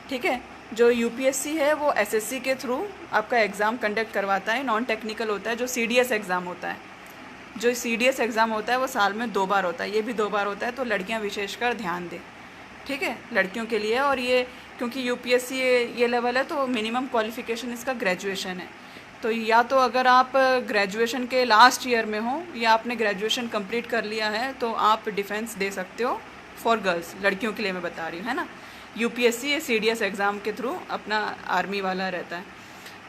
Speaker 1: ठीक है, जो UPSC है वो SSC के थ्रू आपका एग्ज़ाम कंडक्ट करवाता है। नॉन टेक्निकल होता है जो CDS एग्ज़ाम होता है। जो CDS एग्ज़ाम होता है वो साल में 2 बार होता है, ये भी 2 बार होता है। तो लड़कियाँ विशेषकर ध्यान दें। ठीक है, लड़कियों के लिए। और ये क्योंकि UPSC ये लेवल है, तो मिनिमम क्वालिफ़िकेशन इसका ग्रेजुएशन है। तो या तो अगर आप ग्रेजुएशन के लास्ट ईयर में हो, या आपने ग्रेजुएशन कंप्लीट कर लिया है, तो आप डिफेंस दे सकते हो फॉर गर्ल्स, लड़कियों के लिए मैं बता रही हूँ, है ना। यूपीएससी या सीडीएस एग्ज़ाम के थ्रू अपना आर्मी वाला रहता है।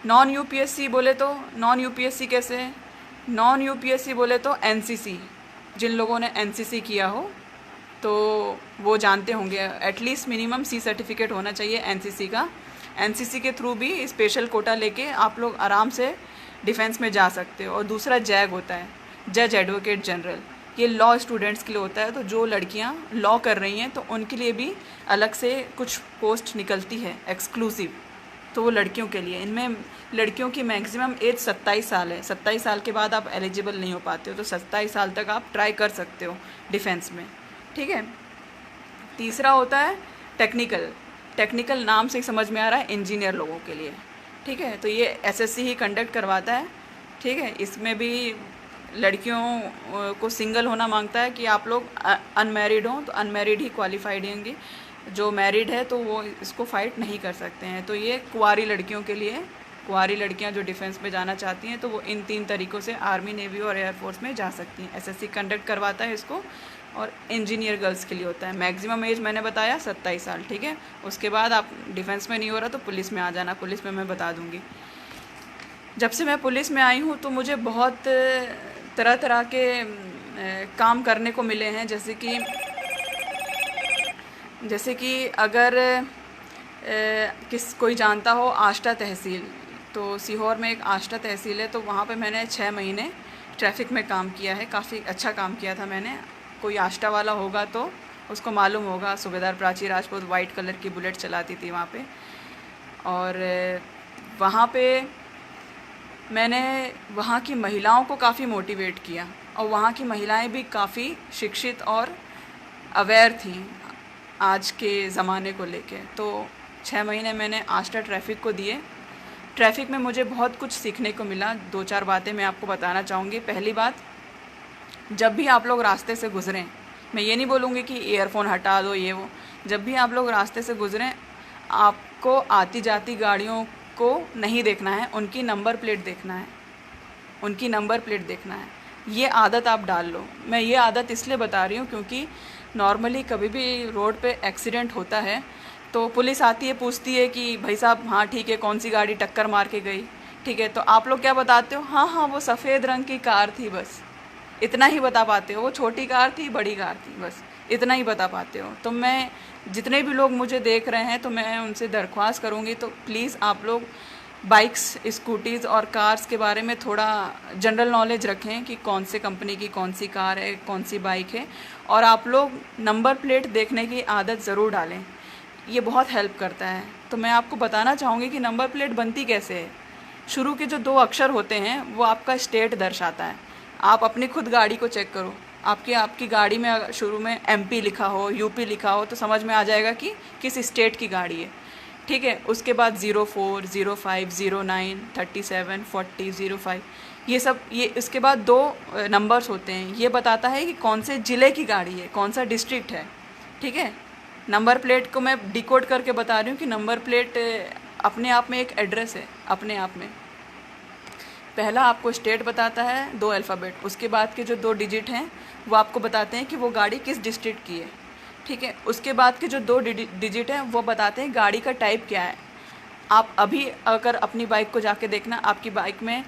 Speaker 1: नॉन यूपीएससी बोले तो नॉन यूपीएससी कैसे है? नॉन यूपीएससी बोले तो एनसीसी, जिन लोगों ने एनसीसी किया हो तो वो जानते होंगे, एटलीस्ट मिनिमम सी सर्टिफिकेट होना चाहिए एनसीसी का। एनसीसी के थ्रू भी स्पेशल कोटा लेके आप लोग आराम से डिफेंस में जा सकते हो। और दूसरा जैग होता है, जज एडवोकेट जनरल, ये लॉ स्टूडेंट्स के लिए होता है। तो जो लड़कियां लॉ कर रही हैं तो उनके लिए भी अलग से कुछ पोस्ट निकलती है एक्सक्लूसिव, तो वो लड़कियों के लिए। इनमें लड़कियों की मैक्सिमम एज 27 साल है। 27 साल के बाद आप एलिजिबल नहीं हो पाते हो, तो 27 साल तक आप ट्राई कर सकते हो डिफेंस में, ठीक है। तीसरा होता है टेक्निकल। टेक्निकल नाम से ही समझ में आ रहा है इंजीनियर लोगों के लिए, ठीक है। तो ये एसएससी ही कंडक्ट करवाता है, ठीक है। इसमें भी लड़कियों को सिंगल होना मांगता है कि आप लोग अनमैरिड हों, तो अनमैरिड ही क्वालिफाइड होंगी। जो मैरिड है तो वो इसको फाइट नहीं कर सकते हैं। तो ये कुंवारी लड़कियों के लिए, कुंवारी लड़कियां जो डिफेंस में जाना चाहती हैं तो वो इन 3 तरीक़ों से आर्मी, नेवी और एयरफोर्स में जा सकती हैं। एसएससी कंडक्ट करवाता है इसको। और इंजीनियर गर्ल्स के लिए होता है। मैक्सिमम एज मैंने बताया 27 साल, ठीक है। उसके बाद आप डिफेंस में नहीं हो रहा तो पुलिस में आ जाना, पुलिस में मैं बता दूँगी। जब से मैं पुलिस में आई हूँ तो मुझे बहुत तरह तरह के काम करने को मिले हैं। जैसे कि अगर कोई जानता हो आष्टा तहसील, तो सीहोर में एक आष्टा तहसील है, तो वहाँ पे मैंने 6 महीने ट्रैफिक में काम किया है। काफ़ी अच्छा काम किया था मैंने। कोई आष्टा वाला होगा तो उसको मालूम होगा, सूबेदार प्राची राजपूत वाइट कलर की बुलेट चलाती थी वहाँ पे। और वहाँ पे मैंने वहाँ की महिलाओं को काफ़ी मोटिवेट किया, और वहाँ की महिलाएं भी काफ़ी शिक्षित और अवेयर थीं आज के ज़माने को लेके। तो 6 महीने मैंने आष्टा ट्रैफिक को दिए। ट्रैफिक में मुझे बहुत कुछ सीखने को मिला। 2-4 बातें मैं आपको बताना चाहूँगी। पहली बात, जब भी आप लोग रास्ते से गुज़रें, मैं ये नहीं बोलूँगी कि ईयरफोन हटा दो ये वो, जब भी आप लोग रास्ते से गुज़रें आपको आती जाती गाड़ियों को नहीं देखना है, उनकी नंबर प्लेट देखना है, उनकी नंबर प्लेट देखना है। ये आदत आप डाल लो। मैं ये आदत इसलिए बता रही हूँ क्योंकि नॉर्मली कभी भी रोड पे एक्सीडेंट होता है तो पुलिस आती है, पूछती है कि भाई साहब हाँ ठीक है, कौन सी गाड़ी टक्कर मार के गई, ठीक है। तो आप लोग क्या बताते हो? हाँ हाँ वो सफ़ेद रंग की कार थी, बस इतना ही बता पाते हो। वो छोटी कार थी, बड़ी कार थी, बस इतना ही बता पाते हो। तो मैं, जितने भी लोग मुझे देख रहे हैं, तो मैं उनसे दरख्वास्त करूँगी, तो प्लीज़ आप लोग बाइक्स, स्कूटीज़ और कार्स के बारे में थोड़ा जनरल नॉलेज रखें कि कौन से कंपनी की कौन सी कार है, कौन सी बाइक है। और आप लोग नंबर प्लेट देखने की आदत ज़रूर डालें, ये बहुत हेल्प करता है। तो मैं आपको बताना चाहूँगी कि नंबर प्लेट बनती कैसे है। शुरू के जो 2 अक्षर होते हैं वो आपका स्टेट दर्शाता है। आप अपनी खुद गाड़ी को चेक करो, आपकी गाड़ी में शुरू में MP लिखा हो, UP लिखा हो, तो समझ में आ जाएगा कि किस स्टेट की गाड़ी है, ठीक है। उसके बाद 04, 05, 09, 37, 40, 05, ये सब, ये इसके बाद 2 नंबर्स होते हैं। ये बताता है कि कौन से ज़िले की गाड़ी है, कौन सा डिस्ट्रिक्ट है, ठीक है। नंबर प्लेट को मैं डिकोड करके बता रही हूँ कि नंबर प्लेट अपने आप में एक एड्रेस है, अपने आप में। पहला आपको स्टेट बताता है, 2 अल्फ़ाबेट, उसके बाद के जो 2 डिजिट हैं वो आपको बताते हैं कि वो गाड़ी किस डिस्ट्रिक्ट की है, ठीक है। उसके बाद के जो 2 डिजिट हैं वो बताते हैं गाड़ी का टाइप क्या है। आप अभी अगर अपनी बाइक को जाके देखना, आपकी बाइक में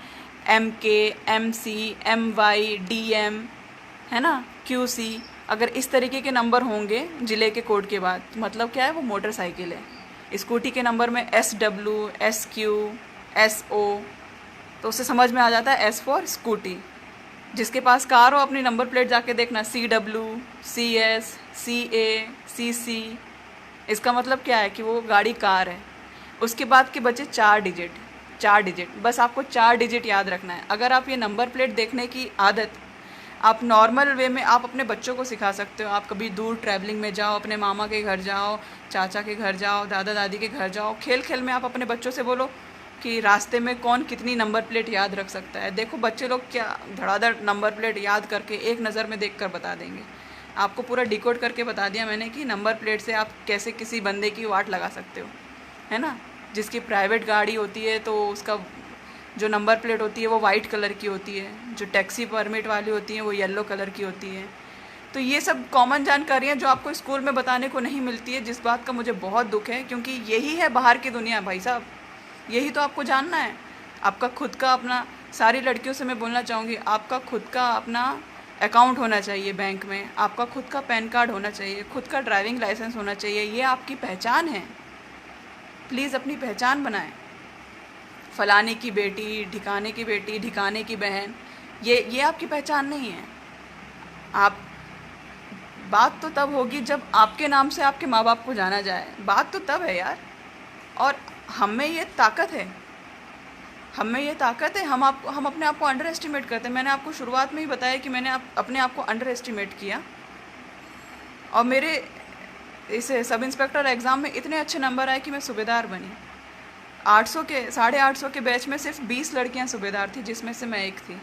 Speaker 1: MK, MC, MY, DM है ना, QC, अगर इस तरीके के नंबर होंगे ज़िले के कोड के बाद, तो मतलब क्या है, वो मोटरसाइकिल है। स्कूटी के नंबर में SW, SQ, SO, तो उससे समझ में आ जाता है S फॉर स्कूटी। जिसके पास कार हो अपनी नंबर प्लेट जाके देखना, CW, CS, CA, CC, इसका मतलब क्या है कि वो गाड़ी कार है। उसके बाद के बचे 4 डिजिट, बस आपको 4 डिजिट याद रखना है। अगर आप ये नंबर प्लेट देखने की आदत आप नॉर्मल वे में आप अपने बच्चों को सिखा सकते हो। आप कभी दूर ट्रैवलिंग में जाओ, अपने मामा के घर जाओ, चाचा के घर जाओ, दादा दादी के घर जाओ, खेल खेल में आप अपने बच्चों से बोलो कि रास्ते में कौन कितनी नंबर प्लेट याद रख सकता है। देखो बच्चे लोग क्या धड़ाधड़ नंबर प्लेट याद करके एक नज़र में देखकर बता देंगे। आपको पूरा डिकोड करके बता दिया मैंने कि नंबर प्लेट से आप कैसे किसी बंदे की वाट लगा सकते हो, है ना। जिसकी प्राइवेट गाड़ी होती है तो उसका जो नंबर प्लेट होती है वो वाइट कलर की होती है, जो टैक्सी परमिट वाली होती है वो येलो कलर की होती है, तो ये सब कॉमन जानकारियाँ जो आपको स्कूल में बताने को नहीं मिलती है, जिस बात का मुझे बहुत दुख है, क्योंकि यही है बाहर की दुनिया भाई साहब, यही तो आपको जानना है। आपका खुद का अपना, सारी लड़कियों से मैं बोलना चाहूँगी, आपका खुद का अपना अकाउंट होना चाहिए बैंक में, आपका खुद का पैन कार्ड होना चाहिए, खुद का ड्राइविंग लाइसेंस होना चाहिए। ये आपकी पहचान है, प्लीज़ अपनी पहचान बनाएं। फलाने की बेटी, ढिकाने की बेटी, ढिकाने की बहन, ये आपकी पहचान नहीं है। आप, बात तो तब होगी जब आपके नाम से आपके माँ बाप को जाना जाए, बात तो तब है यार। और हम में ये ताकत है, हम में ये ताकत है। हम अपने आप को अंडर एस्टिमेट करते हैं। मैंने आपको शुरुआत में ही बताया कि मैंने अपने आप को अंडर एस्टिमेट किया, और मेरे इस सब इंस्पेक्टर एग्ज़ाम में इतने अच्छे नंबर आए कि मैं सूबेदार बनी। 800 के 850 के बैच में सिर्फ 20 लड़कियां सूबेदार थी, जिसमें से मैं एक थी।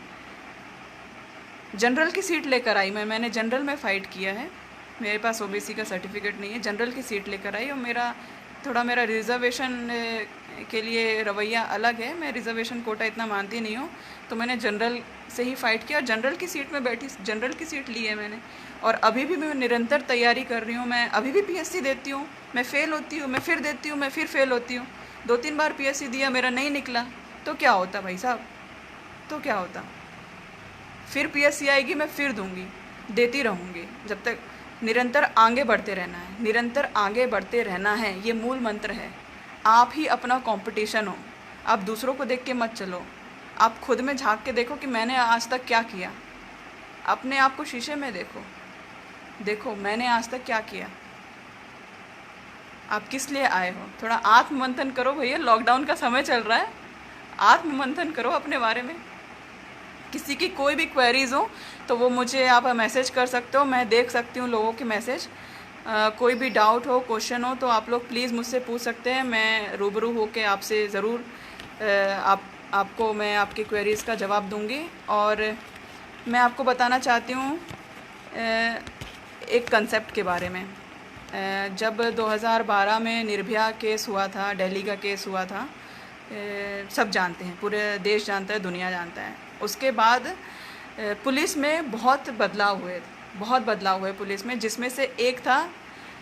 Speaker 1: जनरल की सीट लेकर आई मैंने जनरल में फ़ाइट किया है। मेरे पास ओबीसी का सर्टिफिकेट नहीं है, जनरल की सीट लेकर आई। और मेरा रिज़र्वेशन के लिए रवैया अलग है, मैं रिज़र्वेशन कोटा इतना मानती नहीं हूँ, तो मैंने जनरल से ही फ़ाइट किया और जनरल की सीट में बैठी, जनरल की सीट ली है मैंने। और अभी भी मैं निरंतर तैयारी कर रही हूँ। मैं अभी भी पीएससी देती हूँ, मैं फ़ेल होती हूँ, मैं फिर देती हूँ, मैं फिर फ़ेल होती हूँ। 2-3 बार पीएससी दिया, मेरा नहीं निकला, तो क्या होता भाई साहब, तो क्या होता। फिर पीएससी आएगी, मैं फिर दूंगी, देती रहूँगी, जब तक। निरंतर आगे बढ़ते रहना है, निरंतर आगे बढ़ते रहना है, ये मूल मंत्र है। आप ही अपना कंपटीशन हो, आप दूसरों को देख के मत चलो। आप खुद में झांक के देखो कि मैंने आज तक क्या किया। अपने आप को शीशे में देखो मैंने आज तक क्या किया। आप किस लिए आए हो, थोड़ा आत्ममंथन करो भैया, लॉकडाउन का समय चल रहा है, आत्ममंथन करो अपने बारे में। किसी की कोई भी क्वेरीज़ हो तो वो मुझे आप मैसेज कर सकते हो, मैं देख सकती हूँ लोगों के मैसेज। कोई भी डाउट हो, क्वेश्चन हो, तो आप लोग प्लीज़ मुझसे पूछ सकते हैं। मैं रूबरू होके आपसे ज़रूर आपको मैं आपकी क्वेरीज़ का जवाब दूंगी। और मैं आपको बताना चाहती हूँ एक कंसेप्ट के बारे में। जब 2012 में निर्भया केस हुआ था, दिल्ली का केस हुआ था, सब जानते हैं, पूरे देश जानता है, दुनिया जानता है। उसके बाद पुलिस में बहुत बदलाव हुए पुलिस में, जिसमें से एक था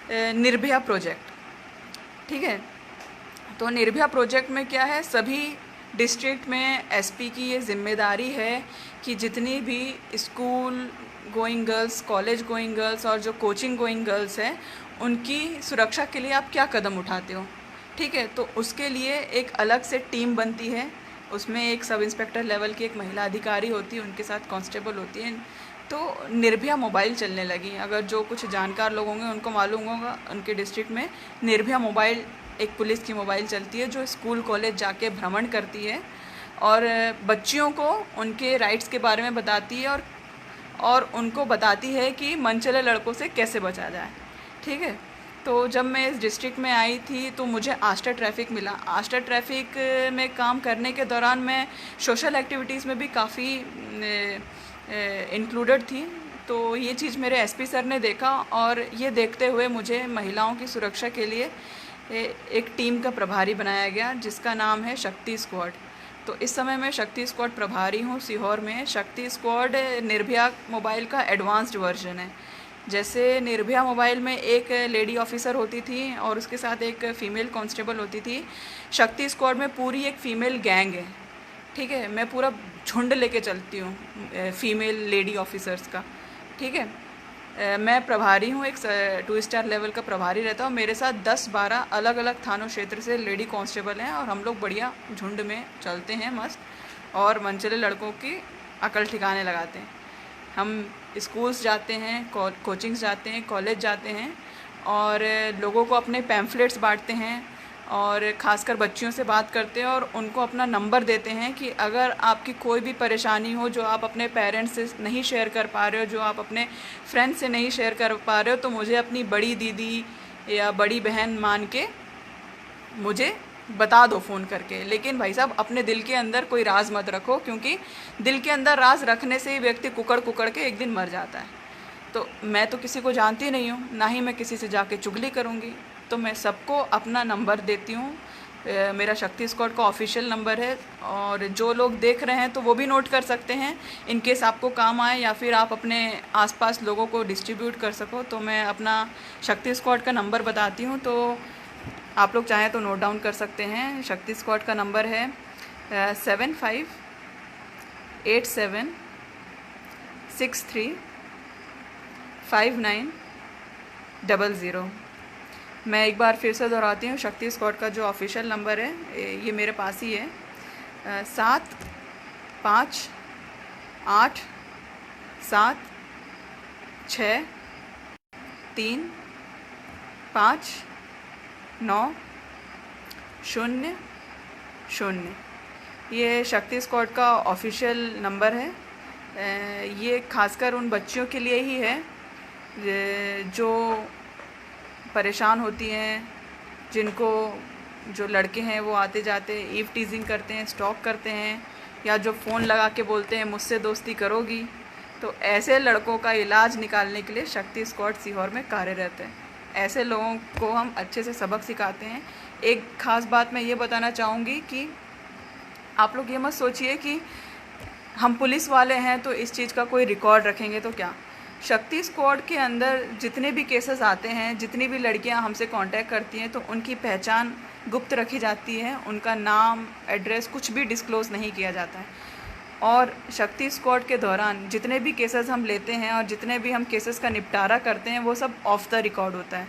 Speaker 1: निर्भया प्रोजेक्ट। ठीक है, तो निर्भया प्रोजेक्ट में क्या है, सभी डिस्ट्रिक्ट में एसपी की ये जिम्मेदारी है कि जितनी भी school going girls, college going girls और जो कोचिंग गोइंग गर्ल्स हैं, उनकी सुरक्षा के लिए आप क्या कदम उठाते हो। ठीक है, तो उसके लिए एक अलग से टीम बनती है। उसमें एक सब इंस्पेक्टर लेवल की एक महिला अधिकारी होती है, उनके साथ कांस्टेबल होती है। तो निर्भया मोबाइल चलने लगी। अगर जो कुछ जानकार लोग होंगे उनको मालूम होगा, उनके डिस्ट्रिक्ट में निर्भया मोबाइल, एक पुलिस की मोबाइल चलती है जो स्कूल कॉलेज जाके भ्रमण करती है और बच्चियों को उनके राइट्स के बारे में बताती है और उनको बताती है कि मनचले लड़कों से कैसे बचा जाए। ठीक है, तो जब मैं इस डिस्ट्रिक्ट में आई थी तो मुझे आस्टर ट्रैफिक मिला। आस्टर ट्रैफिक में काम करने के दौरान मैं सोशल एक्टिविटीज़ में भी काफ़ी इंक्लूडेड थी। तो ये चीज़ मेरे एसपी सर ने देखा और ये देखते हुए मुझे महिलाओं की सुरक्षा के लिए एक टीम का प्रभारी बनाया गया, जिसका नाम है शक्ति स्क्वाड। तो इस समय मैं शक्ति स्क्वाड प्रभारी हूँ सीहोर में। शक्ति स्क्वाड निर्भया मोबाइल का एडवांस्ड वर्जन है। जैसे निर्भया मोबाइल में एक लेडी ऑफिसर होती थी और उसके साथ एक फ़ीमेल कांस्टेबल होती थी, शक्ति स्क्वाड में पूरी एक फ़ीमेल गैंग है। ठीक है, मैं पूरा झुंड लेके चलती हूँ फ़ीमेल लेडी ऑफिसर्स का। ठीक है, मैं प्रभारी हूँ, एक 2 स्टार लेवल का प्रभारी रहता हूँ। मेरे साथ 10-12 अलग अलग थानों क्षेत्र से लेडी कांस्टेबल हैं और हम लोग बढ़िया झुंड में चलते हैं मस्त, और मनचले लड़कों की अकल ठिकाने लगाते हैं। हम स्कूल्स जाते हैं, कोचिंग्स जाते हैं, कॉलेज जाते हैं और लोगों को अपने पैम्फलेट्स बांटते हैं और ख़ासकर बच्चियों से बात करते हैं और उनको अपना नंबर देते हैं कि अगर आपकी कोई भी परेशानी हो जो आप अपने पेरेंट्स से नहीं शेयर कर पा रहे हो, जो आप अपने फ्रेंड्स से नहीं शेयर कर पा रहे हो, तो मुझे अपनी बड़ी दीदी या बड़ी बहन मान के मुझे बता दो फ़ोन करके। लेकिन भाई साहब, अपने दिल के अंदर कोई राज मत रखो, क्योंकि दिल के अंदर राज रखने से ही व्यक्ति कुकड़ के एक दिन मर जाता है। तो मैं तो किसी को जानती नहीं हूँ, ना ही मैं किसी से जाके चुगली करूँगी, तो मैं सबको अपना नंबर देती हूँ मेरा शक्ति स्क्वाड का ऑफिशियल नंबर है, और जो लोग देख रहे हैं तो वो भी नोट कर सकते हैं, इन केस आपको काम आए या फिर आप अपने आसपास लोगों को डिस्ट्रीब्यूट कर सको। तो मैं अपना शक्ति स्क्वाड का नंबर बताती हूँ, तो आप लोग चाहें तो नोट डाउन कर सकते हैं। शक्ति स्क्वाड का नंबर है 7587635900। मैं एक बार फिर से दोहराती हूँ, शक्ति स्क्वाड का जो ऑफिशियल नंबर है ये मेरे पास ही है, 7587635900। ये शक्ति स्क्वाड का ऑफिशियल नंबर है। ये खासकर उन बच्चियों के लिए ही है जो परेशान होती हैं, जिनको जो लड़के हैं वो आते जाते ईव टीजिंग करते हैं, स्टॉक करते हैं, या जो फ़ोन लगा के बोलते हैं मुझसे दोस्ती करोगी। तो ऐसे लड़कों का इलाज निकालने के लिए शक्ति स्क्वाड सीहोर में कार्यरत है। ऐसे लोगों को हम अच्छे से सबक सिखाते हैं। एक ख़ास बात मैं ये बताना चाहूँगी कि आप लोग ये मत सोचिए कि हम पुलिस वाले हैं तो इस चीज़ का कोई रिकॉर्ड रखेंगे तो क्या। शक्ति स्क्वाड के अंदर जितने भी केसेस आते हैं, जितनी भी लड़कियां हमसे कांटेक्ट करती हैं, तो उनकी पहचान गुप्त रखी जाती है, उनका नाम, एड्रेस कुछ भी डिस्क्लोज़ नहीं किया जाता है। और शक्ति स्क्वाड के दौरान जितने भी केसेस हम लेते हैं और जितने भी हम केसेस का निपटारा करते हैं, वो सब ऑफ द रिकॉर्ड होता है।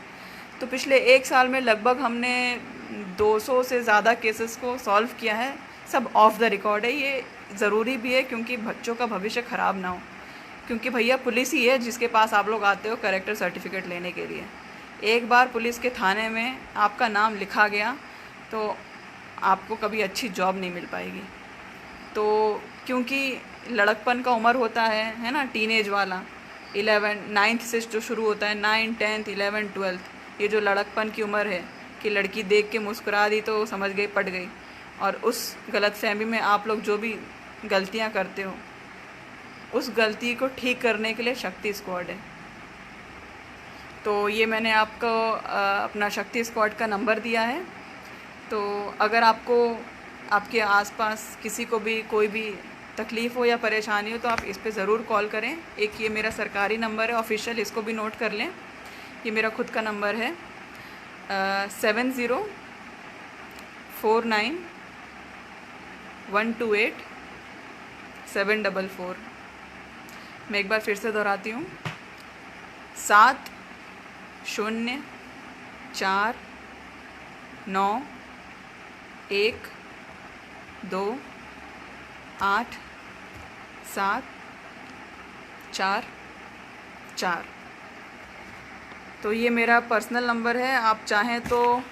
Speaker 1: तो पिछले 1 साल में लगभग हमने 200 से ज़्यादा केसेस को सॉल्व किया है, सब ऑफ द रिकॉर्ड है। ये ज़रूरी भी है क्योंकि बच्चों का भविष्य ख़राब ना हो, क्योंकि भैया पुलिस ही है जिसके पास आप लोग आते हो कैरेक्टर सर्टिफिकेट लेने के लिए। एक बार पुलिस के थाने में आपका नाम लिखा गया तो आपको कभी अच्छी जॉब नहीं मिल पाएगी। तो क्योंकि लड़कपन का उम्र होता है ना, टीनेज वाला, 9th से जो शुरू होता है, 9, 10th, 11, 12th, ये जो लड़कपन की उम्र है कि लड़की देख के मुस्कुरा दी तो समझ गई पट गई। और उस गलतफहमी में आप लोग जो भी गलतियां करते हो, उस गलती को ठीक करने के लिए शक्ति स्क्वाड है। तो ये मैंने आपको अपना शक्ति स्क्वाड का नंबर दिया है। तो अगर आपको आपके आसपास किसी को भी कोई भी तकलीफ़ हो या परेशानी हो तो आप इस पे ज़रूर कॉल करें। एक ये मेरा सरकारी नंबर है ऑफिशियल, इसको भी नोट कर लें। ये मेरा खुद का नंबर है 7041287444। मैं एक बार फिर से दोहराती हूँ, 7091287444। तो ये मेरा पर्सनल नंबर है। आप चाहें तो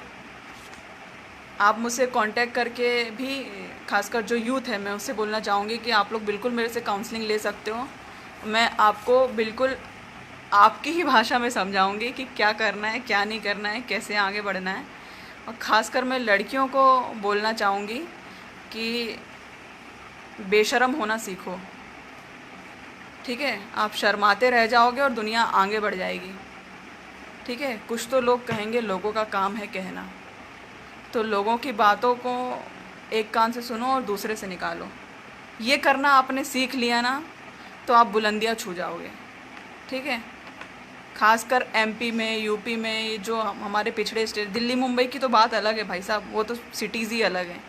Speaker 1: आप मुझसे कांटेक्ट करके भी, खासकर जो यूथ है, मैं उससे बोलना चाहूँगी कि आप लोग बिल्कुल मेरे से काउंसलिंग ले सकते हो। मैं आपको बिल्कुल आपकी ही भाषा में समझाऊंगी कि क्या करना है, क्या नहीं करना है, कैसे आगे बढ़ना है। और ख़ासकर मैं लड़कियों को बोलना चाहूँगी कि बेशर्म होना सीखो, ठीक है। आप शर्माते रह जाओगे और दुनिया आगे बढ़ जाएगी, ठीक है। कुछ तो लोग कहेंगे, लोगों का काम है कहना। तो लोगों की बातों को एक कान से सुनो और दूसरे से निकालो। ये करना आपने सीख लिया ना तो आप बुलंदियाँ छू जाओगे, ठीक है। खासकर एमपी में, यूपी में, जो हमारे पिछड़े स्टेट, दिल्ली मुंबई की तो बात अलग है भाई साहब, वो तो सिटीज़ ही अलग हैं,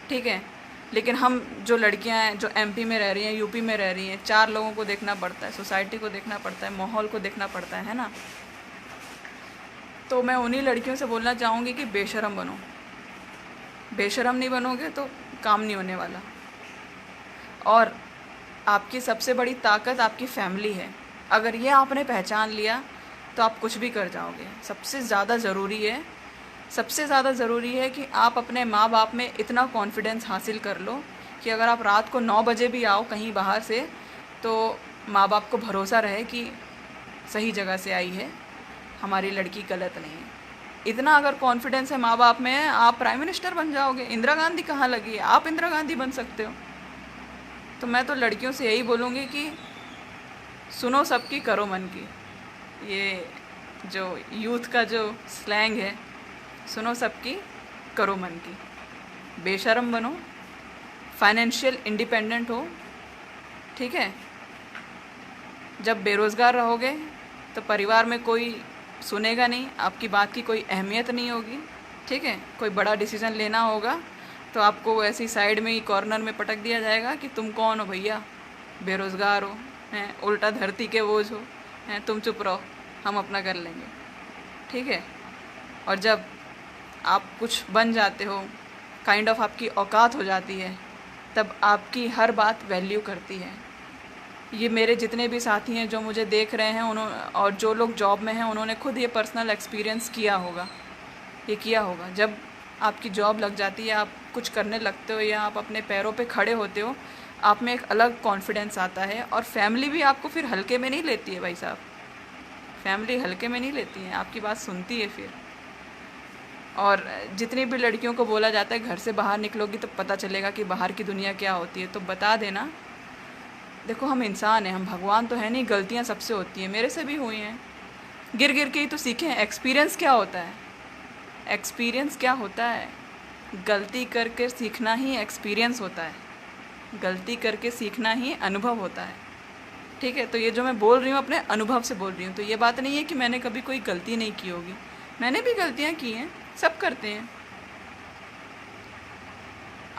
Speaker 1: ठीक है। लेकिन हम जो लड़कियां हैं जो एमपी में रह रही हैं, यूपी में रह रही हैं, 4 लोगों को देखना पड़ता है, सोसाइटी को देखना पड़ता है, माहौल को देखना पड़ता है ना। तो मैं उन्हीं लड़कियों से बोलना चाहूँगी कि बेशर्म बनो। बेशर्म नहीं बनोगे तो काम नहीं होने वाला। और आपकी सबसे बड़ी ताकत आपकी फैमिली है। अगर ये आपने पहचान लिया तो आप कुछ भी कर जाओगे। सबसे ज़्यादा ज़रूरी है कि आप अपने माँ बाप में इतना कॉन्फिडेंस हासिल कर लो कि अगर आप रात को 9 बजे भी आओ कहीं बाहर से तो माँ बाप को भरोसा रहे कि सही जगह से आई है, हमारी लड़की गलत नहीं है। इतना अगर कॉन्फिडेंस है माँ बाप में, आप प्राइम मिनिस्टर बन जाओगे। इंदिरा गांधी कहाँ लगी है, आप इंदिरा गांधी बन सकते हो। तो मैं तो लड़कियों से यही बोलूँगी कि सुनो सबकी, करो मन की। ये जो यूथ का जो स्लैंग है, सुनो सबकी, करो मन की। बेशर्म बनो, फाइनेंशियल इंडिपेंडेंट हो, ठीक है। जब बेरोज़गार रहोगे तो परिवार में कोई सुनेगा नहीं, आपकी बात की कोई अहमियत नहीं होगी, ठीक है। कोई बड़ा डिसीज़न लेना होगा तो आपको ऐसी साइड में ही कॉर्नर में पटक दिया जाएगा कि तुम कौन हो भैया, बेरोज़गार हो, हैं, उल्टा धरती के बोझ हो, हैं, तुम चुप रहो, हम अपना कर लेंगे, ठीक है। और जब आप कुछ बन जाते हो, काइंड ऑफ आपकी औकात हो जाती है, तब आपकी हर बात वैल्यू करती है। ये मेरे जितने भी साथी हैं जो मुझे देख रहे हैं उन्होंने, और जो लोग जॉब में हैं, उन्होंने खुद ये पर्सनल एक्सपीरियंस किया होगा, ये किया होगा। जब आपकी जॉब लग जाती है, आप कुछ करने लगते हो या आप अपने पैरों पे खड़े होते हो, आप में एक अलग कॉन्फिडेंस आता है। और फैमिली भी आपको फिर हल्के में नहीं लेती है भाई साहब, फैमिली हल्के में नहीं लेती है, आपकी बात सुनती है फिर। और जितनी भी लड़कियों को बोला जाता है घर से बाहर निकलोगी तो पता चलेगा कि बाहर की दुनिया क्या होती है, तो बता देना, देखो हम इंसान हैं, हम भगवान तो है नहीं, गलतियां सबसे होती हैं, मेरे से भी हुई हैं, गिर गिर के ही तो सीखे हैं। एक्सपीरियंस क्या होता है, एक्सपीरियंस क्या होता है, गलती करके सीखना ही एक्सपीरियंस होता है, गलती करके सीखना ही अनुभव होता है, ठीक है। तो ये जो मैं बोल रही हूँ अपने अनुभव से बोल रही हूँ, तो ये बात नहीं है कि मैंने कभी कोई गलती नहीं की होगी, मैंने भी गलतियाँ की हैं, सब करते हैं।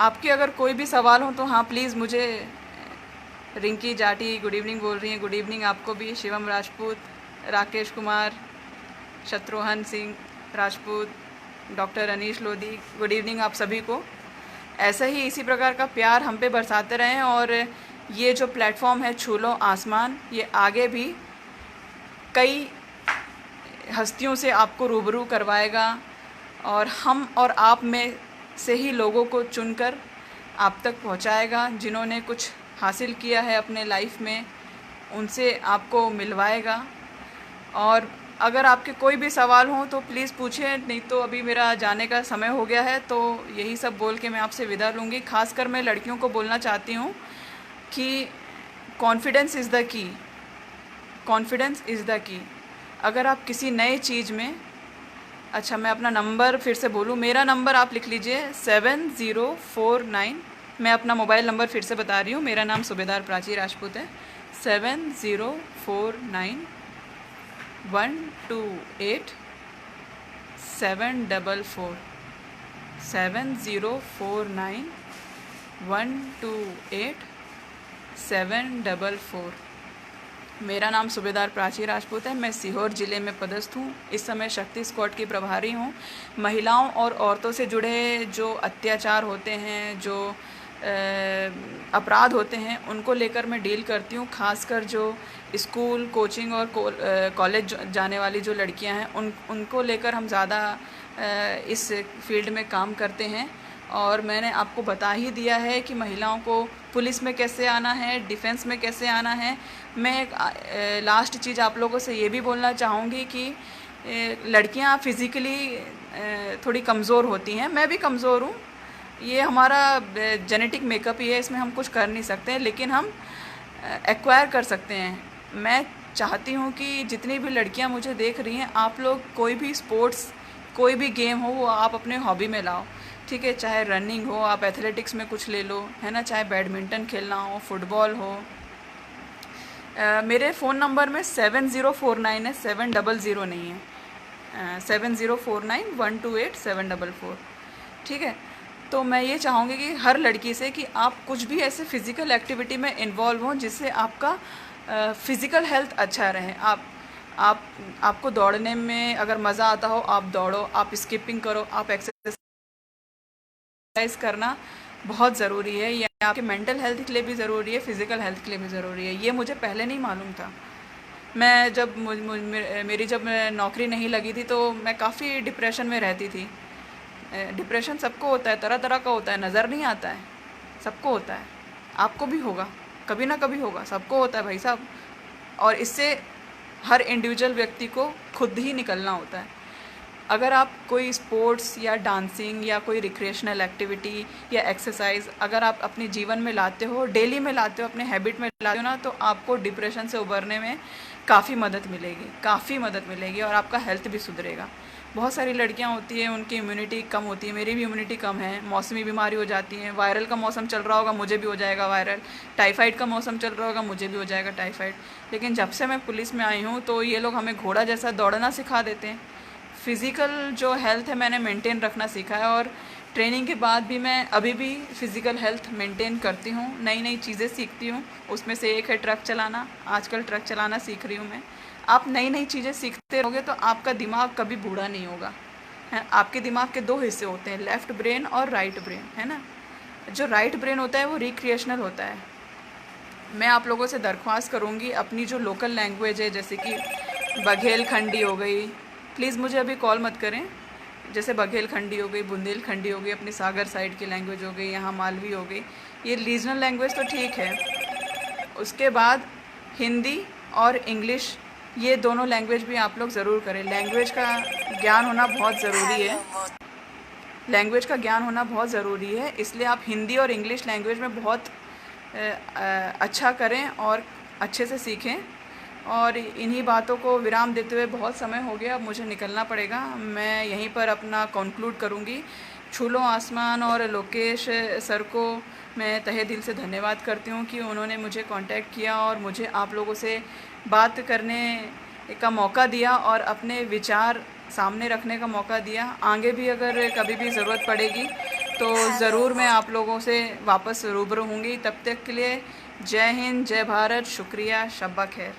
Speaker 1: आपके अगर कोई भी सवाल हो तो हाँ प्लीज़ मुझे, रिंकी जाटी गुड इवनिंग बोल रही हैं, गुड इवनिंग आपको भी, Shivam Rajput, Rakesh Kumar, Shatrughan Singh Rajput, doctor Anish Lodhi, good evening आप सभी को। ऐसा ही इसी प्रकार का प्यार हम पे बरसाते रहें, और ये जो प्लेटफॉर्म है छू लो आसमान, ये आगे भी कई हस्तियों से आपको रूबरू करवाएगा, और हम और आप में से ही लोगों को चुनकर आप तक पहुंचाएगा। जिन्होंने कुछ हासिल किया है अपने लाइफ में, उनसे आपको मिलवाएगा। और अगर आपके कोई भी सवाल हो तो प्लीज़ पूछें, नहीं तो अभी मेरा जाने का समय हो गया है। तो यही सब बोल के मैं आपसे विदा लूँगी। खासकर मैं लड़कियों को बोलना चाहती हूँ कि confidence is the key, confidence is the key. अगर आप किसी नए चीज़ में, अच्छा मैं अपना नंबर फिर से बोलूँ, मेरा नंबर आप लिख लीजिए 7049, मैं अपना मोबाइल नंबर फिर से बता रही हूँ, मेरा नाम सूबेदार प्राची राजपूत है, 7049 128 744, 7049 128 744। मेरा नाम सूबेदार प्राची राजपूत है, मैं सीहोर ज़िले में पदस्थ हूँ। इस समय शक्ति स्क्वाड की प्रभारी हूँ। महिलाओं और औरतों से जुड़े जो अत्याचार होते हैं, जो अपराध होते हैं, उनको लेकर मैं डील करती हूँ। खासकर जो स्कूल, कोचिंग और कॉलेज जाने वाली जो लड़कियां हैं, उनको लेकर हम ज़्यादा इस फील्ड में काम करते हैं। और मैंने आपको बता ही दिया है कि महिलाओं को पुलिस में कैसे आना है, डिफेंस में कैसे आना है। मैं एक लास्ट चीज़ आप लोगों से ये भी बोलना चाहूँगी कि लड़कियां फिज़िकली थोड़ी कमज़ोर होती हैं, मैं भी कमज़ोर हूँ, ये हमारा जेनेटिक मेकअप ही है, इसमें हम कुछ कर नहीं सकते, लेकिन हम एक्वायर कर सकते हैं। मैं चाहती हूँ कि जितनी भी लड़कियाँ मुझे देख रही हैं, आप लोग कोई भी स्पोर्ट्स, कोई भी गेम हो, वो आप अपने हॉबी में लाओ, ठीक है। चाहे रनिंग हो, आप एथलेटिक्स में कुछ ले लो, है ना, चाहे बैडमिंटन खेलना हो, फुटबॉल हो। मेरे फ़ोन नंबर में 7049 है, 700 नहीं है, 7049 128 744, ठीक है। तो मैं ये चाहूँगी कि हर लड़की से कि आप कुछ भी ऐसे फ़िज़िकल एक्टिविटी में इन्वॉल्व हों जिससे आपका फ़िज़िकल हेल्थ अच्छा रहे। आपको दौड़ने में अगर मज़ा आता हो, आप दौड़ो, आप स्किपिंग करो, आप एक्सरसाइज करना बहुत ज़रूरी है। ये आपके मेंटल हेल्थ के लिए भी ज़रूरी है, फ़िज़िकल हेल्थ के लिए भी ज़रूरी है। ये मुझे पहले नहीं मालूम था। मैं जब मेरी जब नौकरी नहीं लगी थी तो मैं काफ़ी डिप्रेशन में रहती थी। डिप्रेशन सबको होता है, तरह तरह का होता है, नज़र नहीं आता है, सबको होता है, आपको भी होगा, कभी ना कभी होगा, सबको होता है भाई साहब। और इससे हर इंडिविजुअल व्यक्ति को खुद ही निकलना होता है। अगर आप कोई स्पोर्ट्स या डांसिंग या कोई रिक्रिएशनल एक्टिविटी या एक्सरसाइज अगर आप अपने जीवन में लाते हो, डेली में लाते हो, अपने हैबिट में लाते हो ना, तो आपको डिप्रेशन से उबरने में काफ़ी मदद मिलेगी, काफ़ी मदद मिलेगी, और आपका हेल्थ भी सुधरेगा। बहुत सारी लड़कियां होती है, उनकी इम्यूनिटी कम होती है, मेरी भी इम्यूनिटी कम है, मौसमी बीमारी हो जाती है, वायरल का मौसम चल रहा होगा मुझे भी हो जाएगा वायरल, टाइफाइड का मौसम चल रहा होगा मुझे भी हो जाएगा टाइफाइड। लेकिन जब से मैं पुलिस में आई हूँ तो ये लोग हमें घोड़ा जैसा दौड़ना सिखा देते हैं। फ़िज़िकल जो हेल्थ है मैंने मेंटेन रखना सीखा है, और ट्रेनिंग के बाद भी मैं अभी भी फ़िज़िकल हेल्थ मेंटेन करती हूँ, नई नई चीज़ें सीखती हूँ। उसमें से एक है ट्रक चलाना, आजकल ट्रक चलाना सीख रही हूँ मैं। आप नई नई चीज़ें सीखते रहोगे तो आपका दिमाग कभी बूढ़ा नहीं होगा, है। आपके दिमाग के दो हिस्से होते हैं, लेफ़्ट ब्रेन और राइट ब्रेन, है ना। जो राइट ब्रेन होता है वो रिक्रिएशनल होता है। मैं आप लोगों से दरख्वास्त करूँगी, अपनी जो लोकल लैंग्वेज है जैसे कि बघेलखंडी हो गई, प्लीज़ मुझे अभी कॉल मत करें, जैसे बघेलखंडी हो गई, बुंदेलखंडी हो गई, अपनी सागर साइड की लैंग्वेज हो गई, यहाँ मालवी हो गई, ये रीजनल लैंग्वेज तो ठीक है। उसके बाद हिंदी और इंग्लिश, ये दोनों लैंग्वेज भी आप लोग ज़रूर करें। लैंग्वेज का ज्ञान होना बहुत ज़रूरी है, लैंग्वेज का ज्ञान होना बहुत ज़रूरी है, इसलिए आप हिंदी और इंग्लिश लैंग्वेज में बहुत अच्छा करें और अच्छे से सीखें। और इन्हीं बातों को विराम देते हुए बहुत समय हो गया, अब मुझे निकलना पड़ेगा, मैं यहीं पर अपना कंक्लूड करूँगी। छूलो आसमान और लोकेश सर को मैं तहे दिल से धन्यवाद करती हूँ कि उन्होंने मुझे कांटेक्ट किया और मुझे आप लोगों से बात करने का मौका दिया और अपने विचार सामने रखने का मौका दिया। आगे भी अगर कभी भी ज़रूरत पड़ेगी तो ज़रूर मैं आप लोगों से वापस रूबरू होंगी। तब तक के लिए जय हिंद, जय भारत, शुक्रिया, शब्बा खैर।